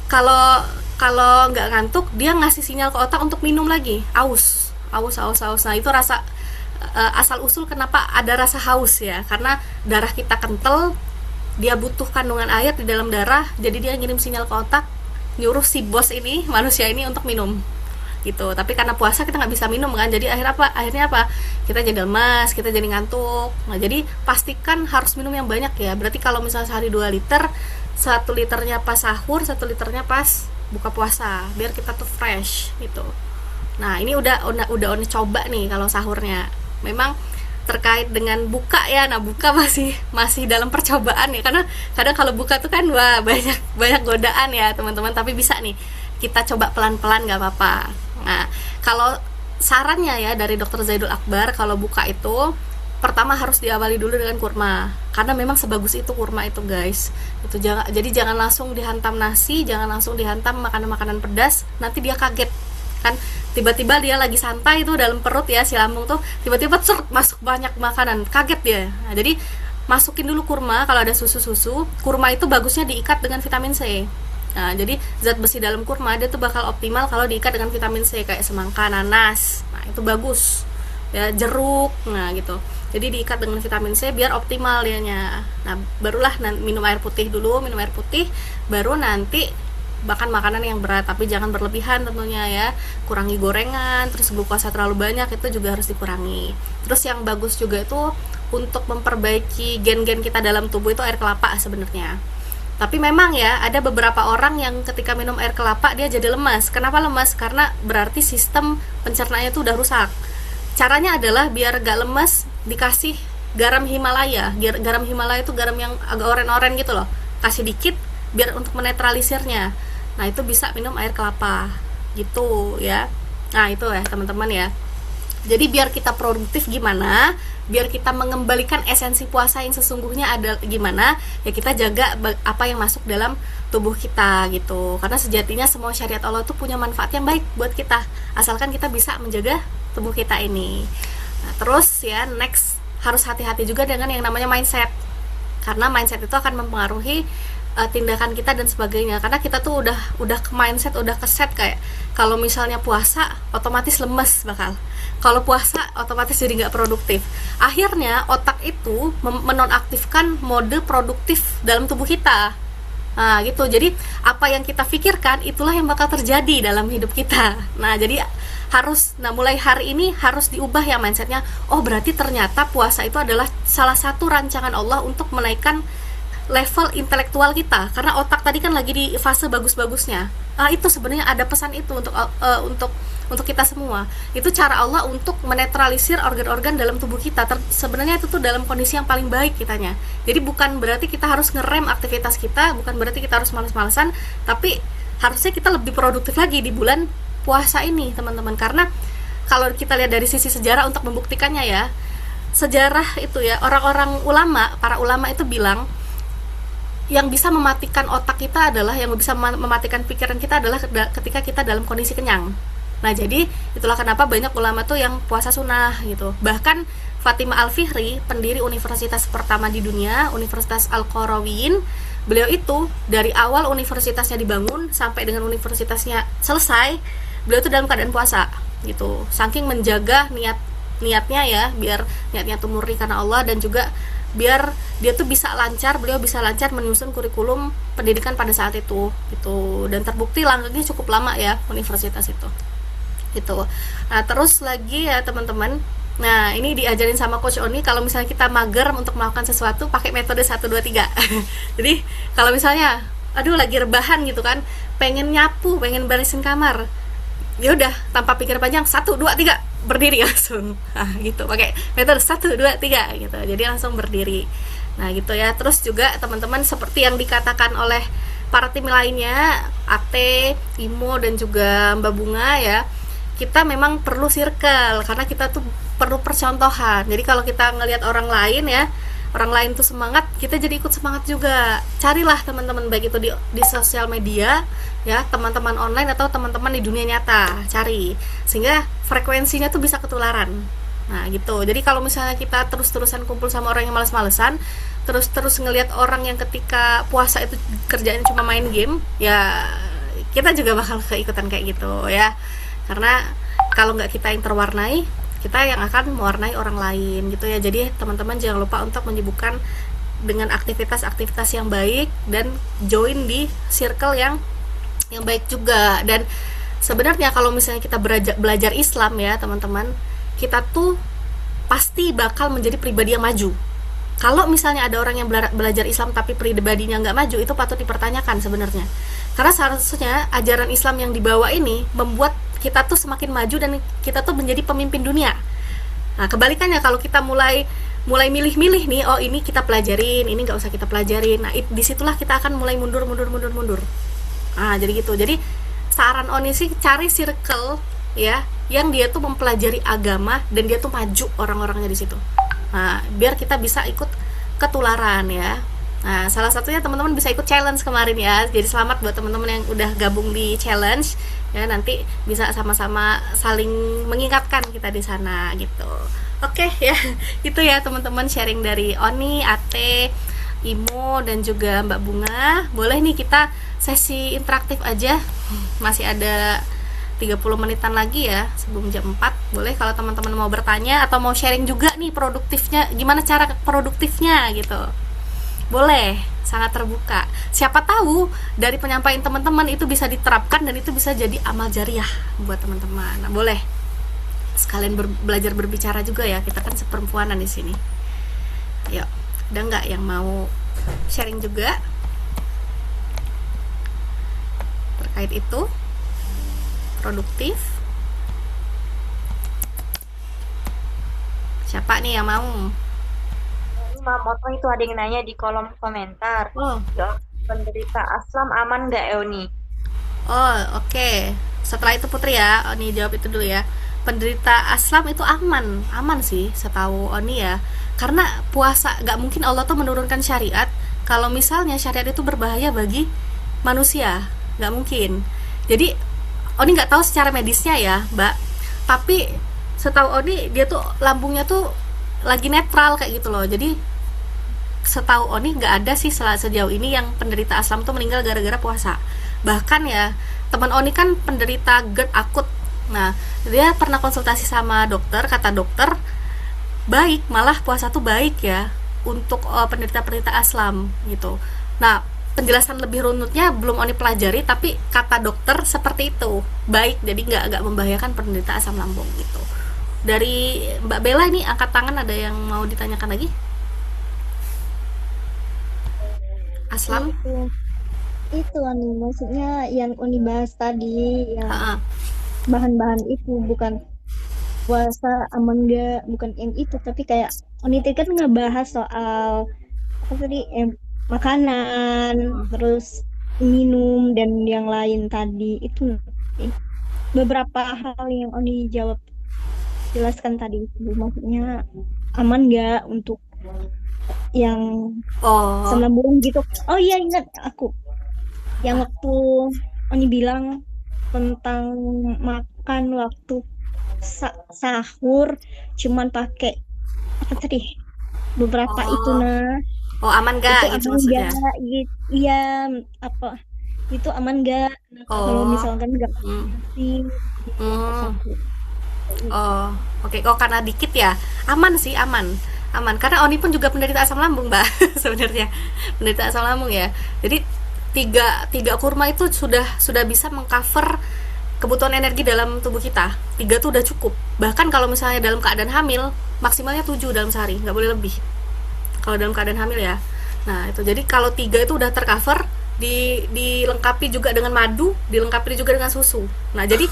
kalau nggak ngantuk, dia ngasih sinyal ke otak untuk minum lagi, aus. Nah, itu rasa asal usul kenapa ada rasa haus ya, karena darah kita kental, dia butuh kandungan air di dalam darah, jadi dia ngirim sinyal ke otak, nyuruh si bos ini, manusia ini untuk minum gitu. Tapi karena puasa kita nggak bisa minum kan, jadi akhirnya apa, kita jadi lemas, kita jadi ngantuk. Nah, jadi pastikan harus minum yang banyak ya. Berarti kalau misalnya sehari 2 liter, 1 liternya pas sahur, 1 liternya pas buka puasa, biar kita tuh fresh gitu. Nah, ini udah coba nih kalau sahurnya. Memang terkait dengan buka ya, nah buka masih dalam percobaan ya, karena kadang kalau buka tuh kan wah banyak godaan ya teman-teman. Tapi bisa nih kita coba pelan-pelan, nggak apa-apa. Nah, kalau sarannya ya dari Dr. Zaidul Akbar, kalau buka itu pertama harus diawali dulu dengan kurma, karena memang sebagus itu kurma itu guys. Itu jadi jangan langsung dihantam nasi, jangan langsung dihantam makanan-makanan pedas, nanti dia kaget kan, tiba-tiba dia lagi santai tuh dalam perut ya, si lambung tuh tiba-tiba masuk banyak makanan, kaget dia. Nah, jadi masukin dulu kurma. Kalau ada susu, kurma itu bagusnya diikat dengan vitamin C. Nah, jadi zat besi dalam kurma dia tuh bakal optimal kalau diikat dengan vitamin C, kayak semangka, nanas. Nah, itu bagus. Ya, jeruk. Nah, gitu. Jadi diikat dengan vitamin C biar optimal dianya. Nah, barulah minum air putih dulu, baru nanti makan makanan yang berat, tapi jangan berlebihan tentunya ya. Kurangi gorengan, terus glukosa terlalu banyak itu juga harus dikurangi. Terus yang bagus juga itu untuk memperbaiki gen-gen kita dalam tubuh itu air kelapa sebenarnya. Tapi memang ya, ada beberapa orang yang ketika minum air kelapa dia jadi lemas. Kenapa lemas? Karena berarti sistem pencernaannya itu udah rusak. Caranya adalah biar gak lemas, dikasih garam Himalaya. Garam Himalaya itu garam yang agak oren-oren gitu loh, kasih dikit biar untuk menetralisirnya. Nah itu bisa minum air kelapa gitu ya. Nah itu ya teman-teman ya. Jadi biar kita produktif gimana, biar kita mengembalikan esensi puasa yang sesungguhnya ada gimana, ya kita jaga apa yang masuk dalam tubuh kita gitu. Karena sejatinya semua syariat Allah itu punya manfaat yang baik buat kita, asalkan kita bisa menjaga tubuh kita ini. Nah, terus ya next, harus hati-hati juga dengan yang namanya mindset. Karena mindset itu akan mempengaruhi tindakan kita dan sebagainya. Karena kita tuh udah ke mindset, udah ke set kayak kalau misalnya puasa otomatis lemes bakal. Kalau puasa otomatis jadi nggak produktif. Akhirnya otak itu menonaktifkan mode produktif dalam tubuh kita. Nah gitu, jadi apa yang kita pikirkan itulah yang bakal terjadi dalam hidup kita. Nah jadi mulai hari ini harus diubah ya mindsetnya. Oh berarti ternyata puasa itu adalah salah satu rancangan Allah untuk menaikkan level intelektual kita, karena otak tadi kan lagi di fase bagus-bagusnya. Itu sebenarnya ada pesan itu untuk kita semua. Itu cara Allah untuk menetralisir organ-organ dalam tubuh kita. Sebenarnya itu tuh dalam kondisi yang paling baik kitanya. Jadi bukan berarti kita harus ngerem aktivitas kita, bukan berarti kita harus males-malesan, tapi harusnya kita lebih produktif lagi di bulan puasa ini, teman-teman. Karena kalau kita lihat dari sisi sejarah untuk membuktikannya ya, sejarah itu ya, orang-orang ulama, para ulama itu bilang yang bisa mematikan otak kita adalah, yang bisa mematikan pikiran kita adalah ketika kita dalam kondisi kenyang. Nah jadi itulah kenapa banyak ulama tuh yang puasa sunnah gitu. Bahkan Fatimah Al-Fihri, pendiri universitas pertama di dunia, Universitas Al-Qarawiyyin, beliau itu dari awal universitasnya dibangun sampai dengan universitasnya selesai, beliau itu dalam keadaan puasa gitu. Saking menjaga niatnya ya, biar niatnya tuh murni karena Allah, dan juga biar dia tuh beliau bisa lancar menyusun kurikulum pendidikan pada saat itu gitu. Dan terbukti langgengnya cukup lama ya universitas itu gitu. Nah terus lagi ya teman-teman, nah ini diajarin sama Coach Oni, kalau misalnya kita mager untuk melakukan sesuatu pakai metode 1, 2, 3. Jadi kalau misalnya aduh lagi rebahan gitu kan, pengen nyapu, pengen beresin kamar, ya udah tanpa pikir panjang 1, 2, 3 berdiri langsung. Nah gitu, pakai metode 1, 2, 3 gitu. Jadi langsung berdiri. Nah gitu ya. Terus juga teman-teman seperti yang dikatakan oleh para tim lainnya, Ate, Imo dan juga Mbak Bunga ya, kita memang perlu circle karena kita tuh perlu percontohan. Jadi kalau kita ngelihat orang lain ya, orang lain tuh semangat, kita jadi ikut semangat juga. Carilah teman-teman, baik itu di sosial media ya, teman-teman online atau teman-teman di dunia nyata, cari sehingga frekuensinya tuh bisa ketularan. Nah gitu. Jadi kalau misalnya kita terus-terusan kumpul sama orang yang males-malesan, terus ngelihat orang yang ketika puasa itu kerjaan cuma main game, ya kita juga bakal keikutan kayak gitu ya. Karena kalau nggak kita yang terwarnai, kita yang akan mewarnai orang lain gitu ya. Jadi teman-teman jangan lupa untuk menyibukkan dengan aktivitas-aktivitas yang baik dan join di circle yang baik juga. Dan sebenarnya kalau misalnya kita belajar Islam ya teman-teman, kita tuh pasti bakal menjadi pribadi yang maju. Kalau misalnya ada orang yang belajar Islam tapi pribadinya nggak maju, itu patut dipertanyakan sebenarnya. Karena seharusnya ajaran Islam yang dibawa ini membuat kita tuh semakin maju dan kita tuh menjadi pemimpin dunia. Nah kebalikannya, kalau kita mulai milih-milih nih, oh ini kita pelajarin, ini nggak usah kita pelajarin, nah disitulah kita akan mulai mundur. Nah jadi gitu. Jadi saran Oni sih, cari circle ya yang dia tuh mempelajari agama dan dia tuh maju orang-orangnya di situ. Nah biar kita bisa ikut ketularan ya. Nah salah satunya teman-teman bisa ikut challenge kemarin ya. Jadi selamat buat teman-teman yang udah gabung di challenge ya, nanti bisa sama-sama saling mengingatkan kita di sana gitu. Oke ya, itu ya teman-teman sharing dari Oni, Ate, Imo dan juga Mbak Bunga. Boleh nih kita sesi interaktif aja, masih ada 30 menitan lagi ya sebelum jam 4. Boleh kalau teman-teman mau bertanya atau mau sharing juga nih produktifnya, gimana cara produktifnya gitu, boleh, sangat terbuka. Siapa tahu dari penyampaian teman-teman itu bisa diterapkan dan itu bisa jadi amal jariah buat teman-teman. Nah, boleh sekalian belajar berbicara juga ya, kita kan seperempuanan di sini. Yuk, udah nggak yang mau sharing juga terkait itu produktif? Siapa nih yang mau? motong itu ada yang nanya di kolom komentar. Oh, Jawab, penderita asam aman nggak Euni? oh, oke. Setelah itu Putri ya, Oni jawab itu dulu ya. Penderita aslam itu aman, aman sih setahu Oni ya. Karena puasa, nggak mungkin Allah tuh menurunkan syariat kalau misalnya syariat itu berbahaya bagi manusia, nggak mungkin. Jadi Oni nggak tahu secara medisnya ya, Mbak. Tapi setahu Oni dia tuh lambungnya tuh lagi netral kayak gitu loh. Jadi setahu Oni nggak ada sih sejauh ini yang penderita asam tuh meninggal gara-gara puasa. Bahkan ya teman Oni kan penderita GERD akut. Nah, dia pernah konsultasi sama dokter, kata dokter baik, malah puasa tuh baik ya untuk penderita-penderita asam gitu. Nah, penjelasan lebih runutnya belum Oni pelajari, tapi kata dokter seperti itu, baik, jadi nggak membahayakan penderita asam lambung gitu. Dari Mbak Bella ini angkat tangan, ada yang mau ditanyakan lagi? Aslam? Itu Ani, maksudnya yang Uni bahas tadi, yang Ha-ha. bahan-bahan itu bukan puasa aman enggak, bukan yang itu, tapi kayak Uni tadi kan ngebahas soal apa tadi, makanan, terus minum dan yang lain tadi itu beberapa hal yang Uni jelaskan tadi itu maksudnya aman nggak untuk yang Oh, 9 bulan gitu. Oh iya, ingat aku yang waktu Oni bilang tentang makan waktu sahur cuman pakai apa tadi beberapa itu oh, nah oh, aman itu gak gitu aman maksudnya? nggak gitu iya, apa itu aman nggak kalau Oh, misalkan nggak hmm, sih hmm. sahur. Oh, oke. Oh, karena dikit ya. Aman sih, aman. Aman. Karena Oni pun juga penderita asam lambung, Mbak. Sebenarnya. Penderita asam lambung ya. Jadi tiga kurma itu sudah bisa mengcover kebutuhan energi dalam tubuh kita. Tiga tuh udah cukup. Bahkan kalau misalnya dalam keadaan hamil, maksimalnya 7 dalam sehari, nggak boleh lebih. Kalau dalam keadaan hamil ya. Nah, itu jadi kalau tiga itu udah tercover, dilengkapi juga dengan madu, dilengkapi juga dengan susu. Nah, jadi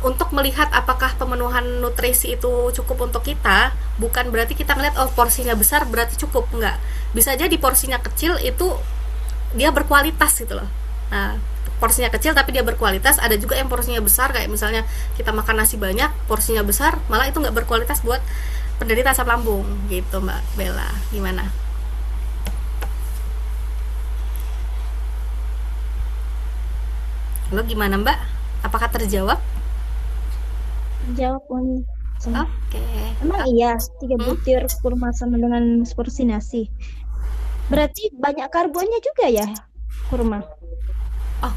untuk melihat apakah pemenuhan nutrisi itu cukup untuk kita, bukan berarti kita ngeliat oh porsinya besar berarti cukup, enggak. Bisa jadi porsinya kecil itu dia berkualitas gitu loh. Nah, porsinya kecil tapi dia berkualitas. Ada juga yang porsinya besar, kayak misalnya kita makan nasi banyak, porsinya besar, malah itu nggak berkualitas buat penderita asam lambung gitu, Mbak Bella. Gimana? Lo gimana, Mbak? Apakah terjawab? Jawab Oni. Oke. Emang iya 3 Hmm? butir kurma sama dengan seporsi nasi, berarti banyak karbonnya juga ya kurma. Oh,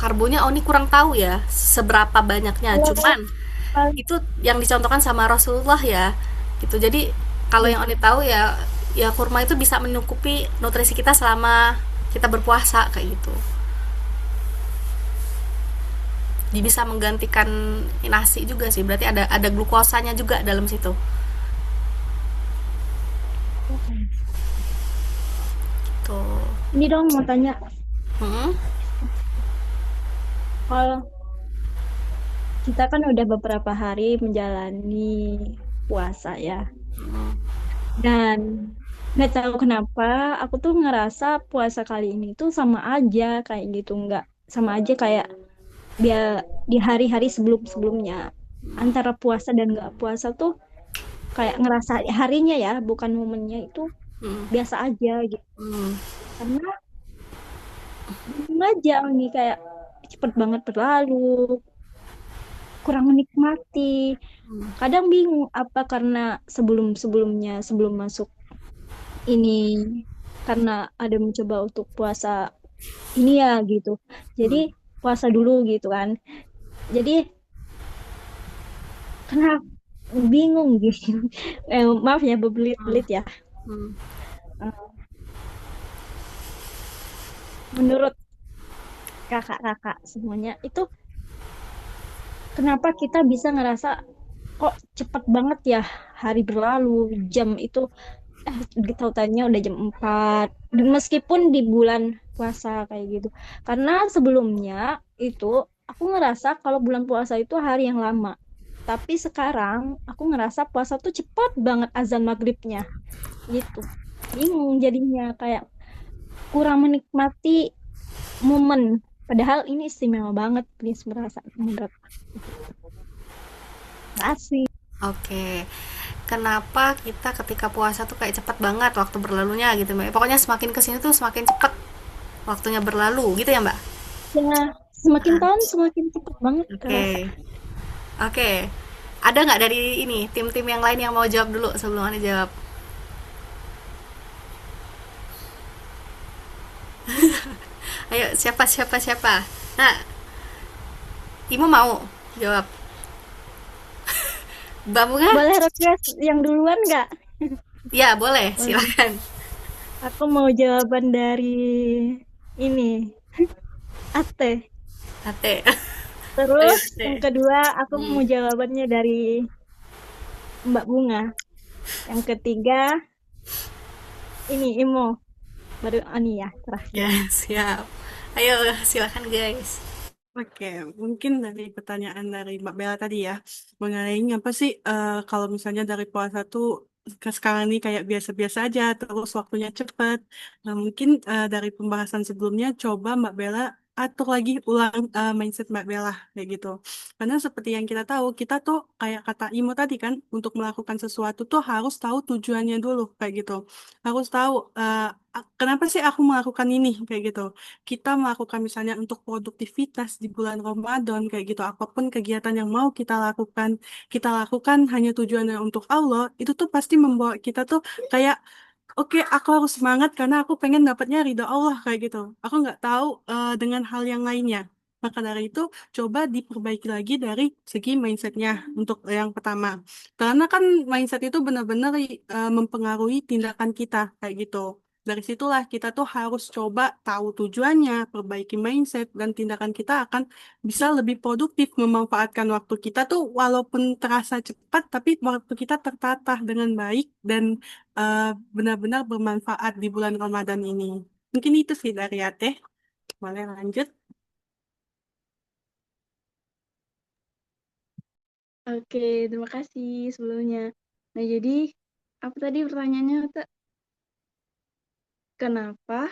karbonnya Oni kurang tahu ya seberapa banyaknya. Kalau Cuman itu yang dicontohkan sama Rasulullah ya. Gitu. Jadi kalau yang Oni tahu ya ya kurma itu bisa mencukupi nutrisi kita selama kita berpuasa kayak gitu. Dia bisa menggantikan nasi juga sih. Berarti ada glukosanya juga dalam situ. Tuh. ini dong mau tanya, Hmm? kalau kita kan udah beberapa hari menjalani puasa ya, Hmm. dan nggak tahu kenapa aku tuh ngerasa puasa kali ini tuh sama aja kayak gitu, nggak sama aja kayak dia di hari-hari sebelum-sebelumnya. Antara puasa dan nggak puasa tuh kayak ngerasa harinya ya, bukan momennya itu Hmm. biasa aja gitu. Hmm. Karena bingung aja nih, kayak cepet banget berlalu, kurang menikmati. Kadang bingung apa karena sebelum-sebelumnya sebelum masuk ini karena ada mencoba untuk puasa ini ya gitu. Hmm. Jadi puasa dulu gitu kan. Jadi kenapa bingung gitu. Maaf ya berbelit-belit ya. Hmm. Eh, Menurut kakak-kakak semuanya itu kenapa kita bisa ngerasa kok cepet banget ya hari berlalu, jam itu tautannya udah jam 4 meskipun di bulan puasa kayak gitu. Karena sebelumnya itu aku ngerasa kalau bulan puasa itu hari yang lama. Tapi sekarang aku ngerasa puasa tuh cepat banget azan maghribnya gitu. Bingung jadinya kayak kurang menikmati momen. Padahal ini istimewa banget, please merasa menurut asik. Oke. Kenapa kita ketika puasa tuh kayak cepet banget waktu berlalunya gitu, Mbak? Pokoknya semakin kesini tuh semakin cepet waktunya berlalu gitu ya, Mbak? Ya, semakin tahun semakin cepat banget Oke. kerasa. Oke. Ada nggak dari ini tim-tim yang lain yang mau jawab dulu sebelum Anda jawab? Ayo, siapa siapa siapa? Nah, Imo mau jawab. Mbak Bunga? Boleh request yang duluan nggak? Ya, boleh. Boleh. Silakan. Aku mau jawaban dari ini, Ate. Ate. Ayo, Terus Ate. yang kedua aku Hmm. mau jawabannya dari Mbak Bunga. Yang ketiga ini Imo. Baru Ani ya terakhir. Ya, siap. Ayo, silakan guys. Oke, mungkin dari pertanyaan dari Mbak Bella tadi ya, mengenai apa sih kalau misalnya dari puasa tuh ke sekarang ini kayak biasa-biasa aja, terus waktunya cepet. Nah, mungkin dari pembahasan sebelumnya coba Mbak Bella atur lagi ulang mindset Mbak Bella kayak gitu. Karena seperti yang kita tahu, kita tuh kayak kata Imo tadi kan, untuk melakukan sesuatu tuh harus tahu tujuannya dulu kayak gitu. Harus tahu kenapa sih aku melakukan ini kayak gitu. Kita melakukan misalnya untuk produktivitas di bulan Ramadan kayak gitu, apapun kegiatan yang mau kita lakukan hanya tujuannya untuk Allah, itu tuh pasti membawa kita tuh kayak oke, aku harus semangat karena aku pengen dapatnya ridho Allah kayak gitu. Aku nggak tahu dengan hal yang lainnya. Maka dari itu, coba diperbaiki lagi dari segi mindsetnya untuk yang pertama. Karena kan mindset itu benar-benar mempengaruhi tindakan kita kayak gitu. Dari situlah kita tuh harus coba tahu tujuannya, perbaiki mindset, dan tindakan kita akan bisa lebih produktif memanfaatkan waktu kita tuh walaupun terasa cepat, tapi waktu kita tertata dengan baik dan eh, benar-benar bermanfaat di bulan Ramadan ini. Mungkin itu sih dari Ateh. Boleh lanjut? Oke, terima kasih sebelumnya. Nah, jadi apa tadi pertanyaannya, Teh? Kenapa?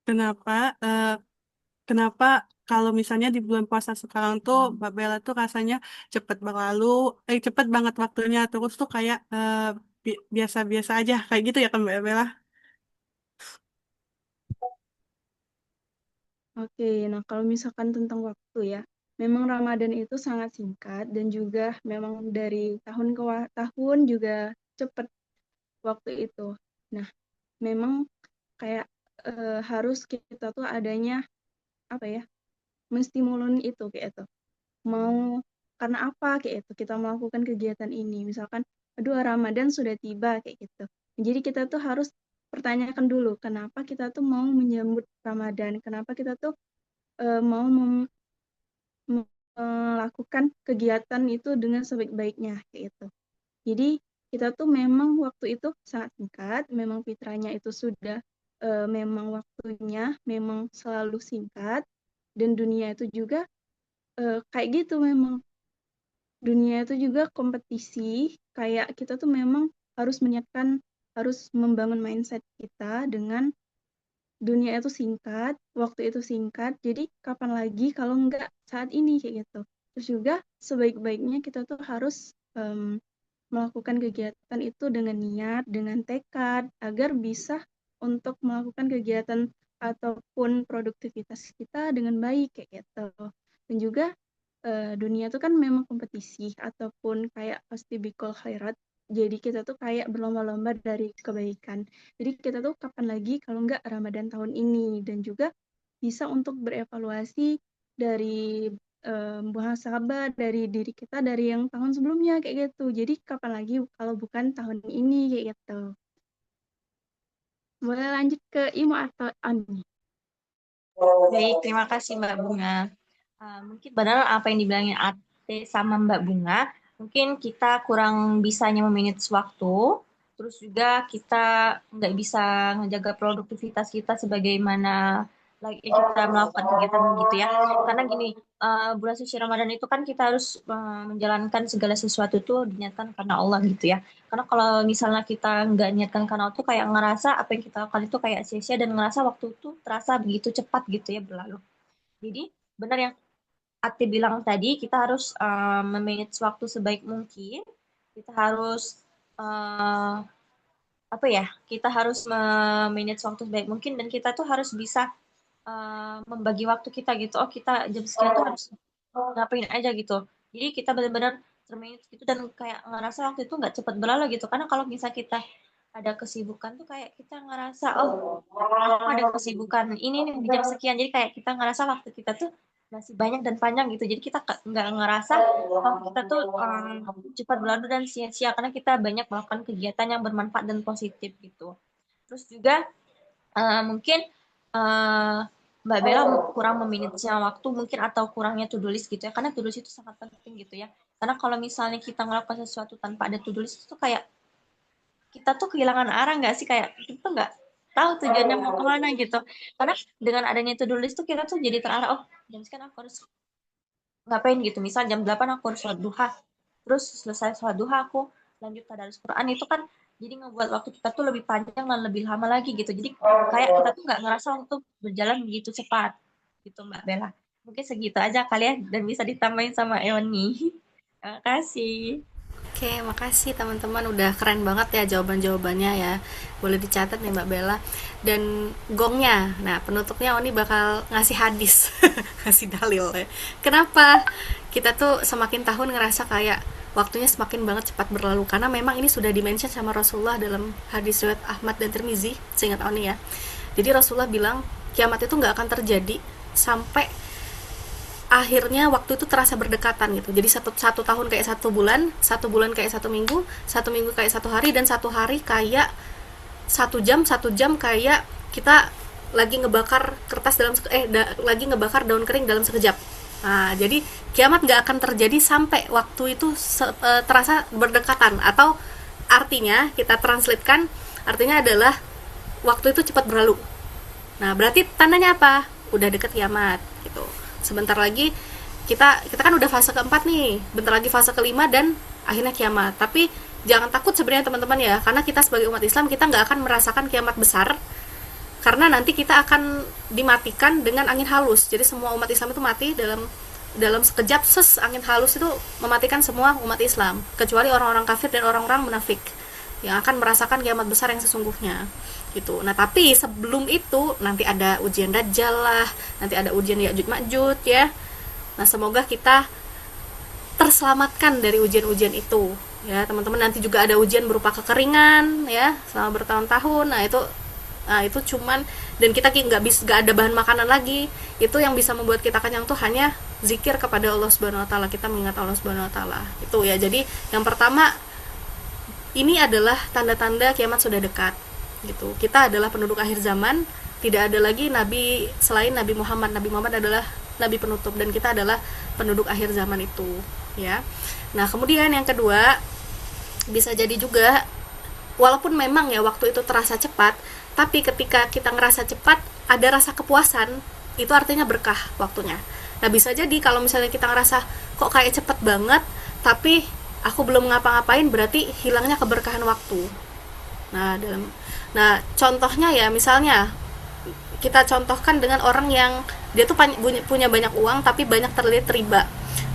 Kenapa? Kenapa kalau misalnya di bulan puasa sekarang tuh Mbak Bella tuh rasanya cepet berlalu, cepet banget waktunya, terus tuh kayak biasa-biasa aja kayak gitu ya kan Mbak Bella? Oke, nah kalau misalkan tentang waktu ya, memang Ramadan itu sangat singkat dan juga memang dari tahun ke tahun juga cepat waktu itu. Nah, memang kayak harus kita tuh adanya apa ya, menstimulun itu kayak itu. Mau karena apa kayak itu kita melakukan kegiatan ini. Misalkan, aduh Ramadan sudah tiba kayak gitu. Jadi kita tuh harus pertanyakan dulu kenapa kita tuh mau menyambut Ramadan, kenapa kita tuh mau melakukan kegiatan itu dengan sebaik-baiknya kayak itu. Jadi kita tuh memang waktu itu sangat singkat, memang fitrahnya itu sudah memang waktunya memang selalu singkat dan dunia itu juga kayak gitu memang dunia itu juga kompetisi kayak kita tuh memang harus menyiapkan harus membangun mindset kita dengan dunia itu singkat, waktu itu singkat, jadi kapan lagi kalau nggak saat ini kayak gitu. Terus juga sebaik-baiknya kita tuh harus melakukan kegiatan itu dengan niat, dengan tekad, agar bisa untuk melakukan kegiatan ataupun produktivitas kita dengan baik kayak gitu. Dan juga dunia itu kan memang kompetisi ataupun kayak pasti bikul khairat. Jadi kita tuh kayak berlomba-lomba dari kebaikan. Jadi kita tuh kapan lagi kalau nggak Ramadan tahun ini dan juga bisa untuk berevaluasi dari muhasabah dari diri kita dari yang tahun sebelumnya kayak gitu. Jadi kapan lagi kalau bukan tahun ini kayak gitu. Boleh lanjut ke Imo atau Ani? Baik, terima kasih Mbak Bunga. Mungkin benar apa yang dibilangin Ate sama Mbak Bunga, mungkin kita kurang bisanya memanage waktu, terus juga kita nggak bisa ngejaga produktivitas kita sebagaimana lagi kita melakukan kegiatan gitu ya. Karena gini, bulan suci Ramadan itu kan kita harus menjalankan segala sesuatu tuh diniatkan karena Allah gitu ya. Karena kalau misalnya kita nggak niatkan karena Allah tuh kayak ngerasa apa yang kita lakukan itu kayak sia-sia dan ngerasa waktu itu terasa begitu cepat gitu ya berlalu. Jadi benar yang Ati bilang tadi, kita harus memanage waktu sebaik mungkin. Kita harus apa ya? Kita harus memanage waktu sebaik mungkin dan kita tuh harus bisa membagi waktu kita gitu. Oh, kita jam sekian tuh harus ngapain aja gitu. Jadi kita benar-benar termanage gitu dan kayak ngerasa waktu itu nggak cepat berlalu gitu. Karena kalau misal kita ada kesibukan tuh kayak kita ngerasa oh aku ada kesibukan ini nih di jam sekian, jadi kayak kita ngerasa waktu kita tuh masih banyak dan panjang gitu, jadi kita nggak ngerasa waktu kita tuh cepat berlalu dan sia-sia karena kita banyak melakukan kegiatan yang bermanfaat dan positif gitu. Terus juga mungkin Mbak Bella kurang memanage waktu mungkin atau kurangnya to do list gitu ya, karena to do list itu sangat penting gitu ya, karena kalau misalnya kita melakukan sesuatu tanpa ada to do list itu kayak kita tuh kehilangan arah nggak sih, kayak kita tuh nggak tahu tujuannya mau kemana gitu. Karena dengan adanya to-do list tuh kita tuh jadi terarah, oh jam sekian aku harus ngapain gitu. Misal jam 8 aku harus sholat duha, terus selesai sholat duha aku lanjut tadarus Quran, itu kan jadi ngebuat waktu kita tuh lebih panjang dan lebih lama lagi gitu. Jadi kayak kita tuh nggak ngerasa waktu berjalan begitu cepat gitu Mbak Bella. Mungkin segitu aja kali ya, dan bisa ditambahin sama Eoni. Terima kasih. Oke, makasih teman-teman, udah keren banget ya jawaban-jawabannya ya. Boleh dicatat nih Mbak Bella. Dan gongnya, nah penutupnya Oni bakal ngasih hadis, ngasih dalil ya. Kenapa kita tuh semakin tahun ngerasa kayak waktunya semakin banget cepat berlalu? Karena memang ini sudah dimention sama Rasulullah dalam hadis riwayat Ahmad dan Tirmizi, seingat Oni ya. Jadi Rasulullah bilang kiamat itu nggak akan terjadi sampai akhirnya waktu itu terasa berdekatan gitu. Jadi satu tahun kayak 1 bulan kayak 1 minggu, 1 minggu kayak 1 hari, dan 1 hari kayak 1 jam kayak kita lagi ngebakar kertas dalam lagi ngebakar daun kering dalam sekejap. Nah, jadi kiamat nggak akan terjadi sampai waktu itu terasa berdekatan, atau artinya kita translatekan, artinya adalah waktu itu cepat berlalu. Nah, berarti tandanya apa? Udah deket kiamat gitu. Sebentar lagi kita kan udah fase keempat nih, bentar lagi fase kelima dan akhirnya kiamat. Tapi jangan takut sebenarnya teman-teman ya, karena kita sebagai umat Islam kita nggak akan merasakan kiamat besar, karena nanti kita akan dimatikan dengan angin halus. Jadi semua umat Islam itu mati dalam sekejap, angin halus itu mematikan semua umat Islam, kecuali orang-orang kafir dan orang-orang munafik yang akan merasakan kiamat besar yang sesungguhnya gitu. Nah, tapi sebelum itu nanti ada ujian Dajjal lah, nanti ada ujian Ya'juj Ma'juj ya. Nah, semoga kita terselamatkan dari ujian-ujian itu ya, teman-teman. Nanti juga ada ujian berupa kekeringan ya selama bertahun-tahun. Nah, itu cuman, dan kita nggak ada bahan makanan lagi. Itu yang bisa membuat kita kenyang tuh hanya zikir kepada Allah Subhanahu wa taala, kita mengingat Allah Subhanahu wa taala. Itu ya. Jadi, yang pertama, ini adalah tanda-tanda kiamat sudah dekat gitu. Kita adalah penduduk akhir zaman, tidak ada lagi nabi selain Nabi Muhammad. Nabi Muhammad adalah nabi penutup dan kita adalah penduduk akhir zaman itu ya. Nah, kemudian yang kedua, bisa jadi juga walaupun memang ya waktu itu terasa cepat, tapi ketika kita ngerasa cepat ada rasa kepuasan, itu artinya berkah waktunya. Nah, bisa jadi kalau misalnya kita ngerasa kok kayak cepet banget tapi aku belum ngapa-ngapain, berarti hilangnya keberkahan waktu. Nah, contohnya ya, misalnya kita contohkan dengan orang yang dia tuh punya banyak uang tapi banyak terlilit riba.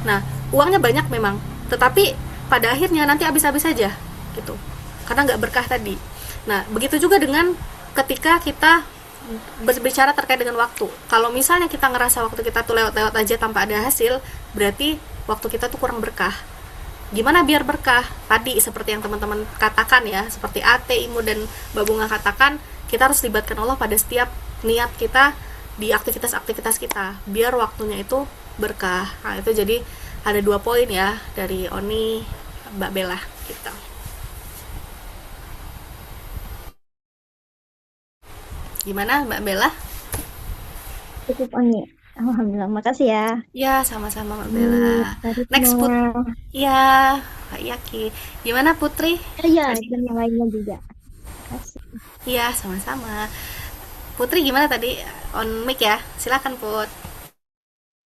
Nah, uangnya banyak memang, tetapi pada akhirnya nanti habis-habis saja gitu, karena nggak berkah tadi. Nah, begitu juga dengan ketika kita berbicara terkait dengan waktu. Kalau misalnya kita ngerasa waktu kita tuh lewat-lewat aja tanpa ada hasil, berarti waktu kita tuh kurang berkah. Gimana biar berkah? Tadi seperti yang teman-teman katakan ya, seperti Ate, Imu, dan Mbak Bunga katakan, kita harus libatkan Allah pada setiap niat kita di aktivitas-aktivitas kita, biar waktunya itu berkah. Nah, itu jadi ada 2 poin ya dari Oni, Mbak Bella gitu. Gimana Mbak Bella? Cukup Oni. Alhamdulillah, makasih ya. Ya, sama-sama Mbak Bella. Next ya, Kak Yaki. Gimana Putri? Iya, dan yang lainnya juga. Makasih. Iya, sama-sama. Putri gimana tadi? On mic ya, silakan Put.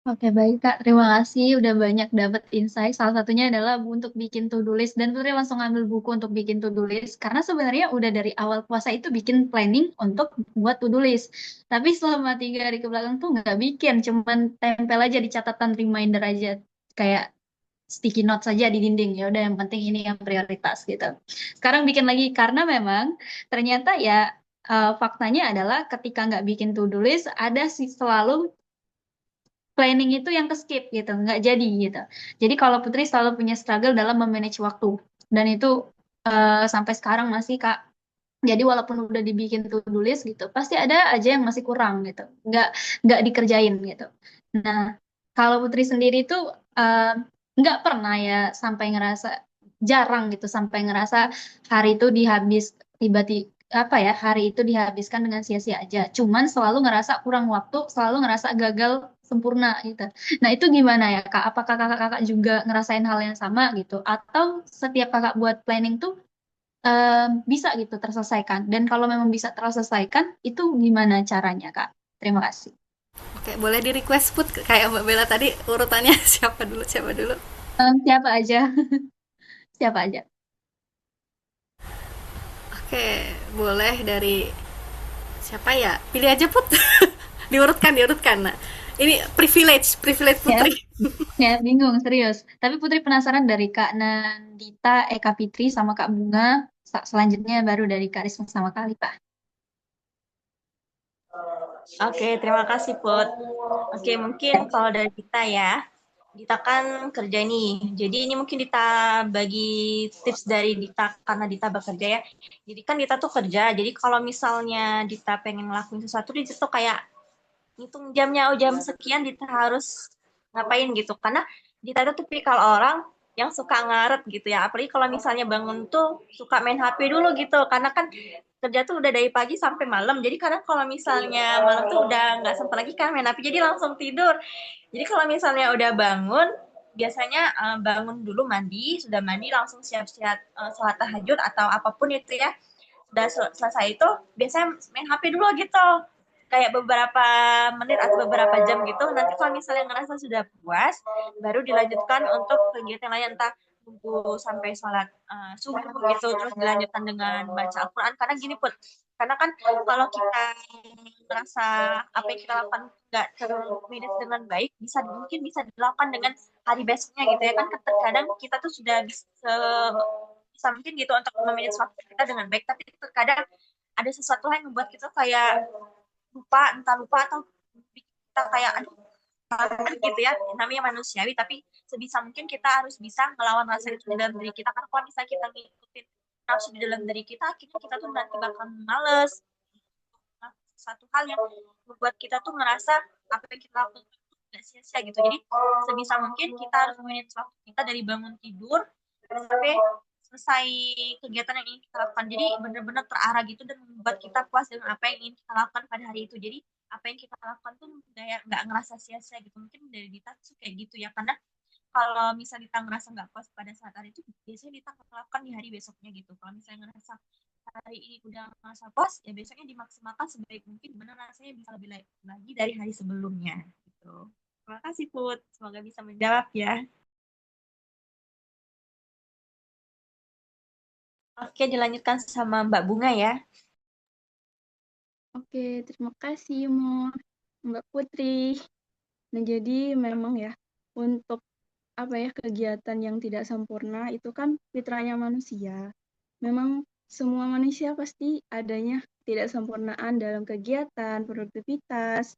Oke, baik Kak. Terima kasih udah banyak dapat insight. Salah satunya adalah untuk bikin to-do list. Dan Putri langsung ambil buku untuk bikin to-do list. Karena sebenarnya udah dari awal puasa itu bikin planning untuk buat to-do list. Tapi selama 3 hari ke belakang tuh nggak bikin. Cuman tempel aja di catatan reminder aja. Kayak sticky note saja di dinding. Ya udah yang penting ini yang prioritas gitu. Sekarang bikin lagi karena memang ternyata ya faktanya adalah ketika nggak bikin to-do list ada sih selalu planning itu yang ke skip gitu, nggak jadi gitu. Jadi kalau Putri selalu punya struggle dalam memanage waktu dan itu sampai sekarang masih Kak. Jadi walaupun udah dibikin to-do list gitu, pasti ada aja yang masih kurang gitu, nggak dikerjain gitu. Nah, kalau Putri sendiri tuh eh, nggak pernah ya sampai ngerasa jarang gitu, sampai ngerasa hari itu dihabis tiba-tiba apa ya hari itu dihabiskan dengan sia-sia aja. Cuman selalu ngerasa kurang waktu, selalu ngerasa gagal sempurna gitu. Nah itu gimana ya Kak? Apakah kakak-kakak juga ngerasain hal yang sama gitu? Atau setiap kakak buat planning tuh bisa gitu terselesaikan. Dan kalau memang bisa terselesaikan, itu gimana caranya, Kak? Terima kasih. Oke, boleh di request Put kayak Mbak Bella tadi urutannya siapa dulu siapa dulu. Siapa aja? Siapa aja? Oke, boleh dari siapa ya? Pilih aja Put. diurutkan. Nah, ini privilege Ya, Putri. ya bingung serius. Tapi Putri penasaran dari Kak Nandita, Eka Fitri, sama Kak Bunga. Selanjutnya baru dari Kak Risma sama Kak Lipa. Oke, terima kasih Put. Oke, mungkin kalau dari kita ya, Dita kan kerja nih. Jadi ini mungkin Dita bagi tips dari Dita karena Dita bekerja ya. Jadi kan Dita tuh kerja. Jadi kalau misalnya Dita pengen ngelakuin sesuatu, Dita tuh kayak ngitung jamnya. Oh, jam sekian Dita harus ngapain gitu. Karena Dita tuh tipikal orang yang suka ngaret gitu ya. Apalagi kalau misalnya bangun tuh suka main HP dulu gitu. Karena kan kerja tuh udah dari pagi sampai malam. Jadi kadang kalau misalnya malam tuh udah nggak sempat lagi kan main HP, jadi langsung tidur. Jadi kalau misalnya udah bangun, biasanya bangun dulu mandi, sudah mandi langsung siap-siap sholat tahajud atau apapun itu ya. Sudah selesai itu biasanya main HP dulu gitu. Kayak beberapa menit atau beberapa jam gitu. Nanti kalau misalnya ngerasa sudah puas, baru dilanjutkan untuk kegiatan lain entah tunggu sampai sholat subuh gitu, terus dilanjutkan dengan baca Al-Quran. Karena gini Put, karena kan kalau kita merasa apa yang kita lakukan nggak termanage dengan baik, mungkin bisa dilakukan dengan hari besoknya gitu ya kan. Terkadang kita tuh sudah bisa mungkin gitu untuk memanage waktu kita dengan baik, tapi terkadang ada sesuatu yang membuat kita kayak entah lupa atau kita kayak aduh gitu ya, namanya manusiawi, tapi sebisa mungkin kita harus bisa melawan rasa itu di dalam diri kita. Karena kalau misalnya kita ngikutin nafsu di dalam diri kita, akhirnya kita tuh nanti bakal males. Satu hal yang membuat kita tuh ngerasa apa yang kita lakukan itu nggak sia-sia gitu. Jadi sebisa mungkin kita harus manage waktu kita dari bangun tidur sampai selesai kegiatan yang ingin kita lakukan. Jadi benar-benar terarah gitu dan membuat kita puas dengan apa yang ingin kita lakukan pada hari itu. Jadi apa yang kita lakukan tuh nggak ngerasa sia-sia gitu. Mungkin dari Dita tuh kayak gitu ya. Karena kalau misalnya kita ngerasa nggak puas pada saat hari itu, biasanya Dita lakukan di hari besoknya gitu. Kalau misalnya ngerasa hari ini udah ngerasa puas, ya besoknya dimaksimalkan sebaik mungkin. Benar rasanya bisa lebih lagi dari hari sebelumnya gitu. Terima kasih Put. Semoga bisa menjawab ya. Oke, dilanjutkan sama Mbak Bunga ya. Oke, terima kasih Mbak Putri. Nah, jadi memang ya untuk apa ya kegiatan yang tidak sempurna itu kan fitrahnya manusia. Memang semua manusia pasti adanya tidak sempurnaan dalam kegiatan, produktivitas.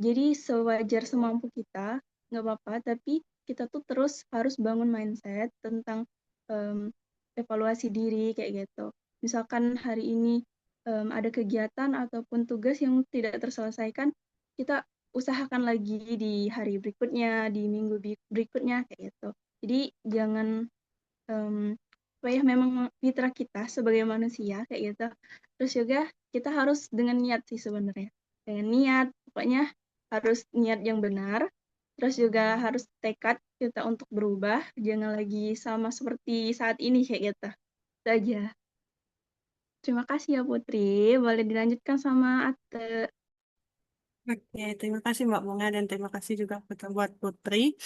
Jadi sewajar semampu kita, nggak apa-apa, tapi kita tuh terus harus bangun mindset tentang em, evaluasi diri kayak gitu. Misalkan hari ini ada kegiatan ataupun tugas yang tidak terselesaikan, kita usahakan lagi di hari berikutnya, di minggu berikutnya kayak gitu. Jadi jangan apa ya memang fitrah kita sebagai manusia kayak gitu. Terus juga kita harus dengan niat sih sebenarnya. Dengan niat, pokoknya harus niat yang benar. Terus juga harus tekad kita untuk berubah, jangan lagi sama seperti saat ini kayak gitu. Itu aja. Terima kasih ya Putri. Boleh dilanjutkan sama Ate. Oke, terima kasih Mbak Bunga dan terima kasih juga buat Putri.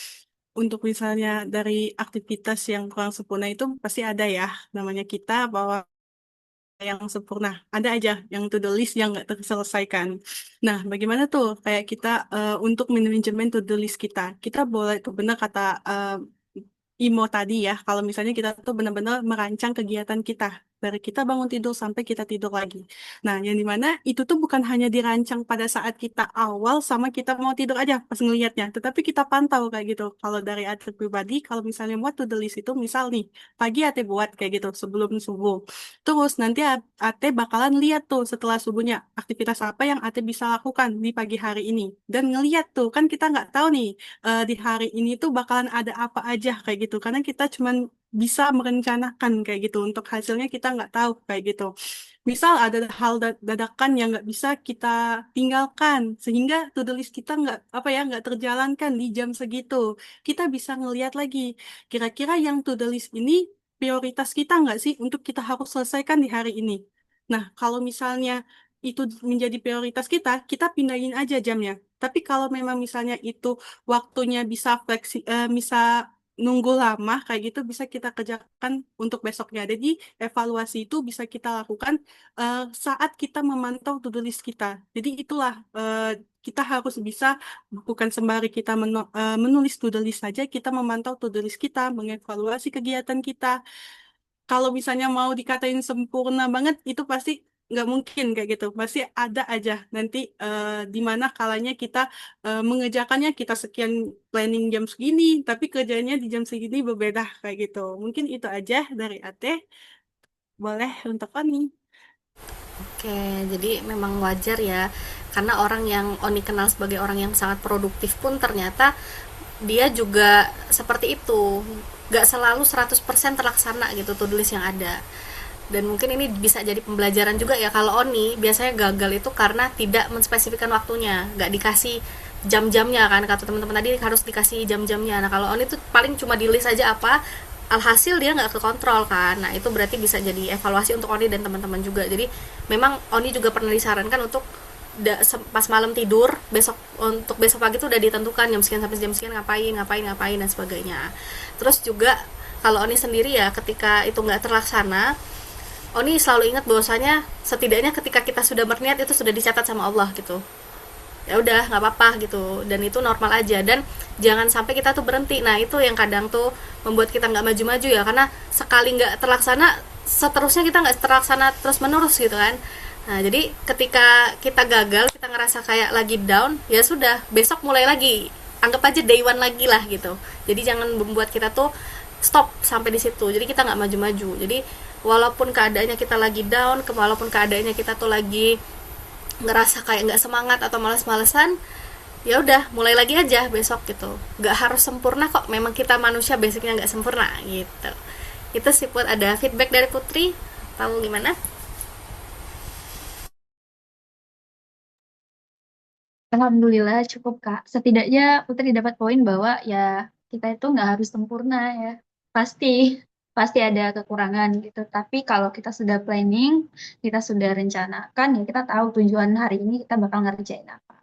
Untuk misalnya dari aktivitas yang kurang sempurna itu pasti ada ya, namanya kita bahwa yang sempurna. Ada aja yang to-do list yang nggak terselesaikan. Nah, bagaimana tuh kayak kita untuk manajemen to-do list kita? Kita boleh tuh benar kata Imo tadi ya, kalau misalnya kita tuh benar-benar merancang kegiatan kita. Dari kita bangun tidur sampai kita tidur lagi. Nah, yang dimana itu tuh bukan hanya dirancang pada saat kita awal sama kita mau tidur aja pas ngelihatnya. Tetapi kita pantau kayak gitu. Kalau dari Ate pribadi, kalau misalnya buat to-do list itu, misal nih, pagi Ate buat kayak gitu sebelum subuh. Terus nanti Ate bakalan lihat tuh setelah subuhnya aktivitas apa yang Ate bisa lakukan di pagi hari ini. Dan ngelihat tuh, kan kita nggak tahu nih di hari ini tuh bakalan ada apa aja kayak gitu. Karena kita cuman bisa merencanakan kayak gitu. Untuk hasilnya kita nggak tahu kayak gitu. Misal ada hal dadakan yang nggak bisa kita tinggalkan, sehingga to-do list kita nggak apa ya nggak terjalankan di jam segitu. Kita bisa ngelihat lagi, kira-kira yang to-do list ini prioritas kita nggak sih untuk kita harus selesaikan di hari ini. Nah, kalau misalnya itu menjadi prioritas kita, kita pindahin aja jamnya. Tapi kalau memang misalnya itu waktunya bisa nunggu lama kayak gitu bisa kita kerjakan untuk besoknya. Jadi evaluasi itu bisa kita lakukan saat kita memantau to-do list kita. Jadi itulah kita harus bisa bukan sembari kita menulis to-do list saja, kita memantau to-do list kita, mengevaluasi kegiatan kita. Kalau misalnya mau dikatain sempurna banget, itu pasti nggak mungkin kayak gitu. Pasti ada aja nanti di mana kalanya kita mengerjakannya kita sekian planning jam segini, tapi kerjanya di jam segini berbeda kayak gitu. Mungkin itu aja dari Ate. Boleh untuk Oni. Oke, jadi memang wajar ya, karena orang yang Oni kenal sebagai orang yang sangat produktif pun ternyata dia juga seperti itu, gak selalu 100% terlaksana gitu to-do list yang ada. Dan mungkin ini bisa jadi pembelajaran juga ya, kalau Oni biasanya gagal itu karena tidak menspesifikkan waktunya, gak dikasih jam-jamnya kan, kata teman-teman tadi harus dikasih jam-jamnya. Nah kalau Oni tuh paling cuma di list aja apa, alhasil dia nggak kekontrol kan. Nah itu berarti bisa jadi evaluasi untuk Oni dan teman-teman juga. Jadi memang Oni juga pernah disarankan untuk pas malam tidur untuk besok pagi tuh udah ditentukan jam sekian sampai jam sekian ngapain dan sebagainya. Terus juga kalau Oni sendiri ya, ketika itu nggak terlaksana, Oni selalu ingat bahwasanya setidaknya ketika kita sudah berniat itu sudah dicatat sama Allah gitu. Ya udah nggak apa-apa gitu, dan itu normal aja, dan jangan sampai kita tuh berhenti. Nah itu yang kadang tuh membuat kita nggak maju-maju ya, karena sekali nggak terlaksana seterusnya kita nggak terlaksana terus menerus gitu kan. Nah jadi ketika kita gagal, kita ngerasa kayak lagi down, ya sudah besok mulai lagi, anggap aja day one lagi lah gitu. Jadi jangan membuat kita tuh stop sampai di situ, jadi kita nggak maju-maju. Jadi walaupun keadaannya kita lagi down, walaupun keadaannya kita tuh lagi ngerasa kayak nggak semangat atau malas-malesan, ya udah mulai lagi aja besok gitu. Nggak harus sempurna kok, memang kita manusia basicnya nggak sempurna gitu. Itu sih Put, ada feedback dari Putri, tahu gimana? Alhamdulillah cukup Kak. Setidaknya Putri dapat poin bahwa ya kita itu nggak harus sempurna ya. Pasti pasti ada kekurangan gitu. Tapi kalau kita sudah planning, kita sudah rencanakan, ya kita tahu tujuan hari ini kita bakal ngerjain apa.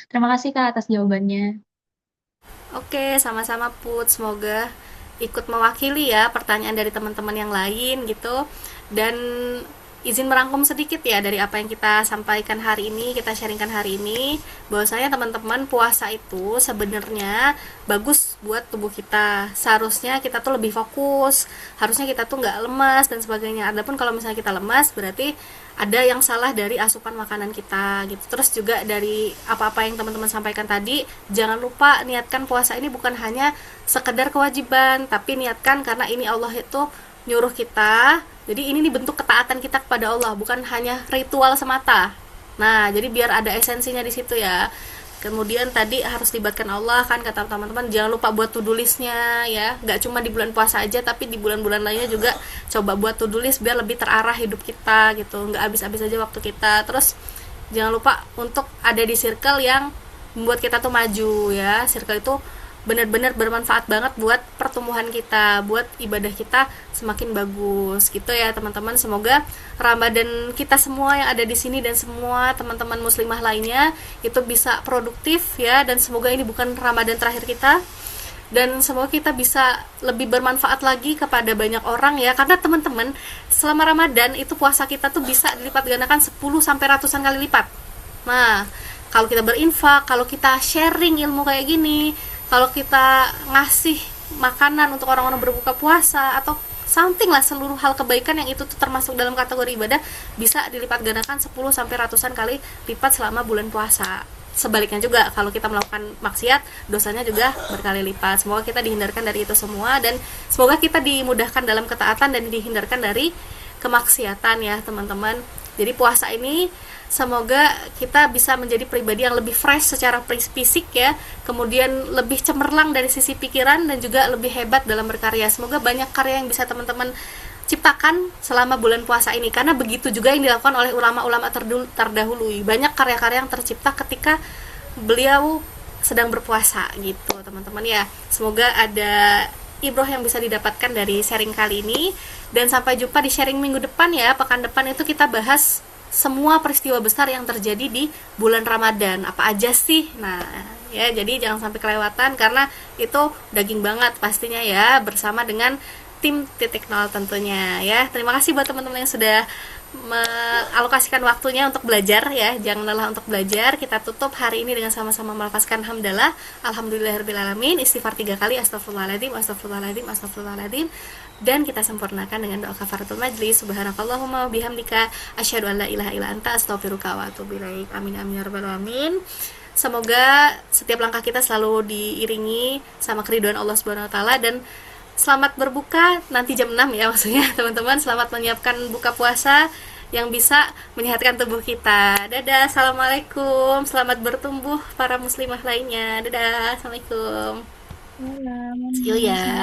Terima kasih Kak atas jawabannya. Oke, sama-sama Put, semoga ikut mewakili ya pertanyaan dari teman-teman yang lain gitu. Dan izin merangkum sedikit ya dari apa yang kita sampaikan hari ini, kita sharingkan hari ini, bahwasanya teman-teman, puasa itu sebenarnya bagus buat tubuh kita. Seharusnya kita tuh lebih fokus, harusnya kita tuh nggak lemas dan sebagainya. Adapun kalau misalnya kita lemas, berarti ada yang salah dari asupan makanan kita gitu. Terus juga dari apa-apa yang teman-teman sampaikan tadi, jangan lupa niatkan puasa ini bukan hanya sekedar kewajiban, tapi niatkan karena ini Allah itu nyuruh kita. Jadi ini bentuk ketaatan kita kepada Allah, bukan hanya ritual semata. Nah, jadi biar ada esensinya di situ ya. Kemudian tadi harus libatkan Allah kan, kata teman-teman, jangan lupa buat to-do list-nya ya. Gak cuma di bulan puasa aja, tapi di bulan-bulan lainnya juga coba buat to-do list biar lebih terarah hidup kita gitu. Gak habis-habis aja waktu kita. Terus jangan lupa untuk ada di circle yang membuat kita tuh maju ya. Circle itu benar-benar bermanfaat banget buat pertumbuhan kita, buat ibadah kita semakin bagus gitu ya teman-teman. Semoga Ramadan kita semua yang ada di sini dan semua teman-teman muslimah lainnya itu bisa produktif ya, dan semoga ini bukan Ramadan terakhir kita, dan semoga kita bisa lebih bermanfaat lagi kepada banyak orang ya, karena teman-teman selama Ramadan itu puasa kita tuh bisa dilipat gandakan 10 sampai ratusan kali lipat. Nah, kalau kita berinfak, kalau kita sharing ilmu kayak gini, kalau kita ngasih makanan untuk orang-orang berbuka puasa atau something lah, seluruh hal kebaikan yang itu tuh termasuk dalam kategori ibadah, bisa dilipat gandakan 10 sampai ratusan kali lipat selama bulan puasa. Sebaliknya juga, kalau kita melakukan maksiat, dosanya juga berkali lipat. Semoga kita dihindarkan dari itu semua, dan semoga kita dimudahkan dalam ketaatan dan dihindarkan dari kemaksiatan ya teman-teman. Jadi puasa ini semoga kita bisa menjadi pribadi yang lebih fresh secara fisik ya, kemudian lebih cemerlang dari sisi pikiran, dan juga lebih hebat dalam berkarya. Semoga banyak karya yang bisa teman-teman ciptakan selama bulan puasa ini, karena begitu juga yang dilakukan oleh ulama-ulama terdahulu. Banyak karya-karya yang tercipta ketika beliau sedang berpuasa gitu teman-teman ya. Semoga ada ibroh yang bisa didapatkan dari sharing kali ini, dan sampai jumpa di sharing minggu depan ya. Pekan depan itu kita bahas semua peristiwa besar yang terjadi di bulan Ramadan, apa aja sih. Nah ya, jadi jangan sampai kelewatan karena itu daging banget pastinya ya, bersama dengan tim titik nol tentunya ya. Terima kasih buat teman-teman yang sudah mengalokasikan waktunya untuk belajar ya. Jangan lelah untuk belajar. Kita tutup hari ini dengan sama-sama melafazkan hamdalah, alhamdulillahirobbilalamin, istighfar 3 kali, astagfirullahaladzim, astagfirullahaladzim, astagfirullahaladzim, dan kita sempurnakan dengan doa kafaratul majlis. Subhanakallahumma bihamdika asyhadu an la ilaha illa anta astaghfiruka wa atubu ilaik. Amin amin ya rabbal alamin. Semoga setiap langkah kita selalu diiringi sama keridhaan Allah Subhanahu wa taala, dan selamat berbuka nanti jam 6 ya maksudnya teman-teman. Selamat menyiapkan buka puasa yang bisa menyehatkan tubuh kita. Dadah, assalamualaikum. Selamat bertumbuh para muslimah lainnya. Dadah, assalamualaikum. See you ya.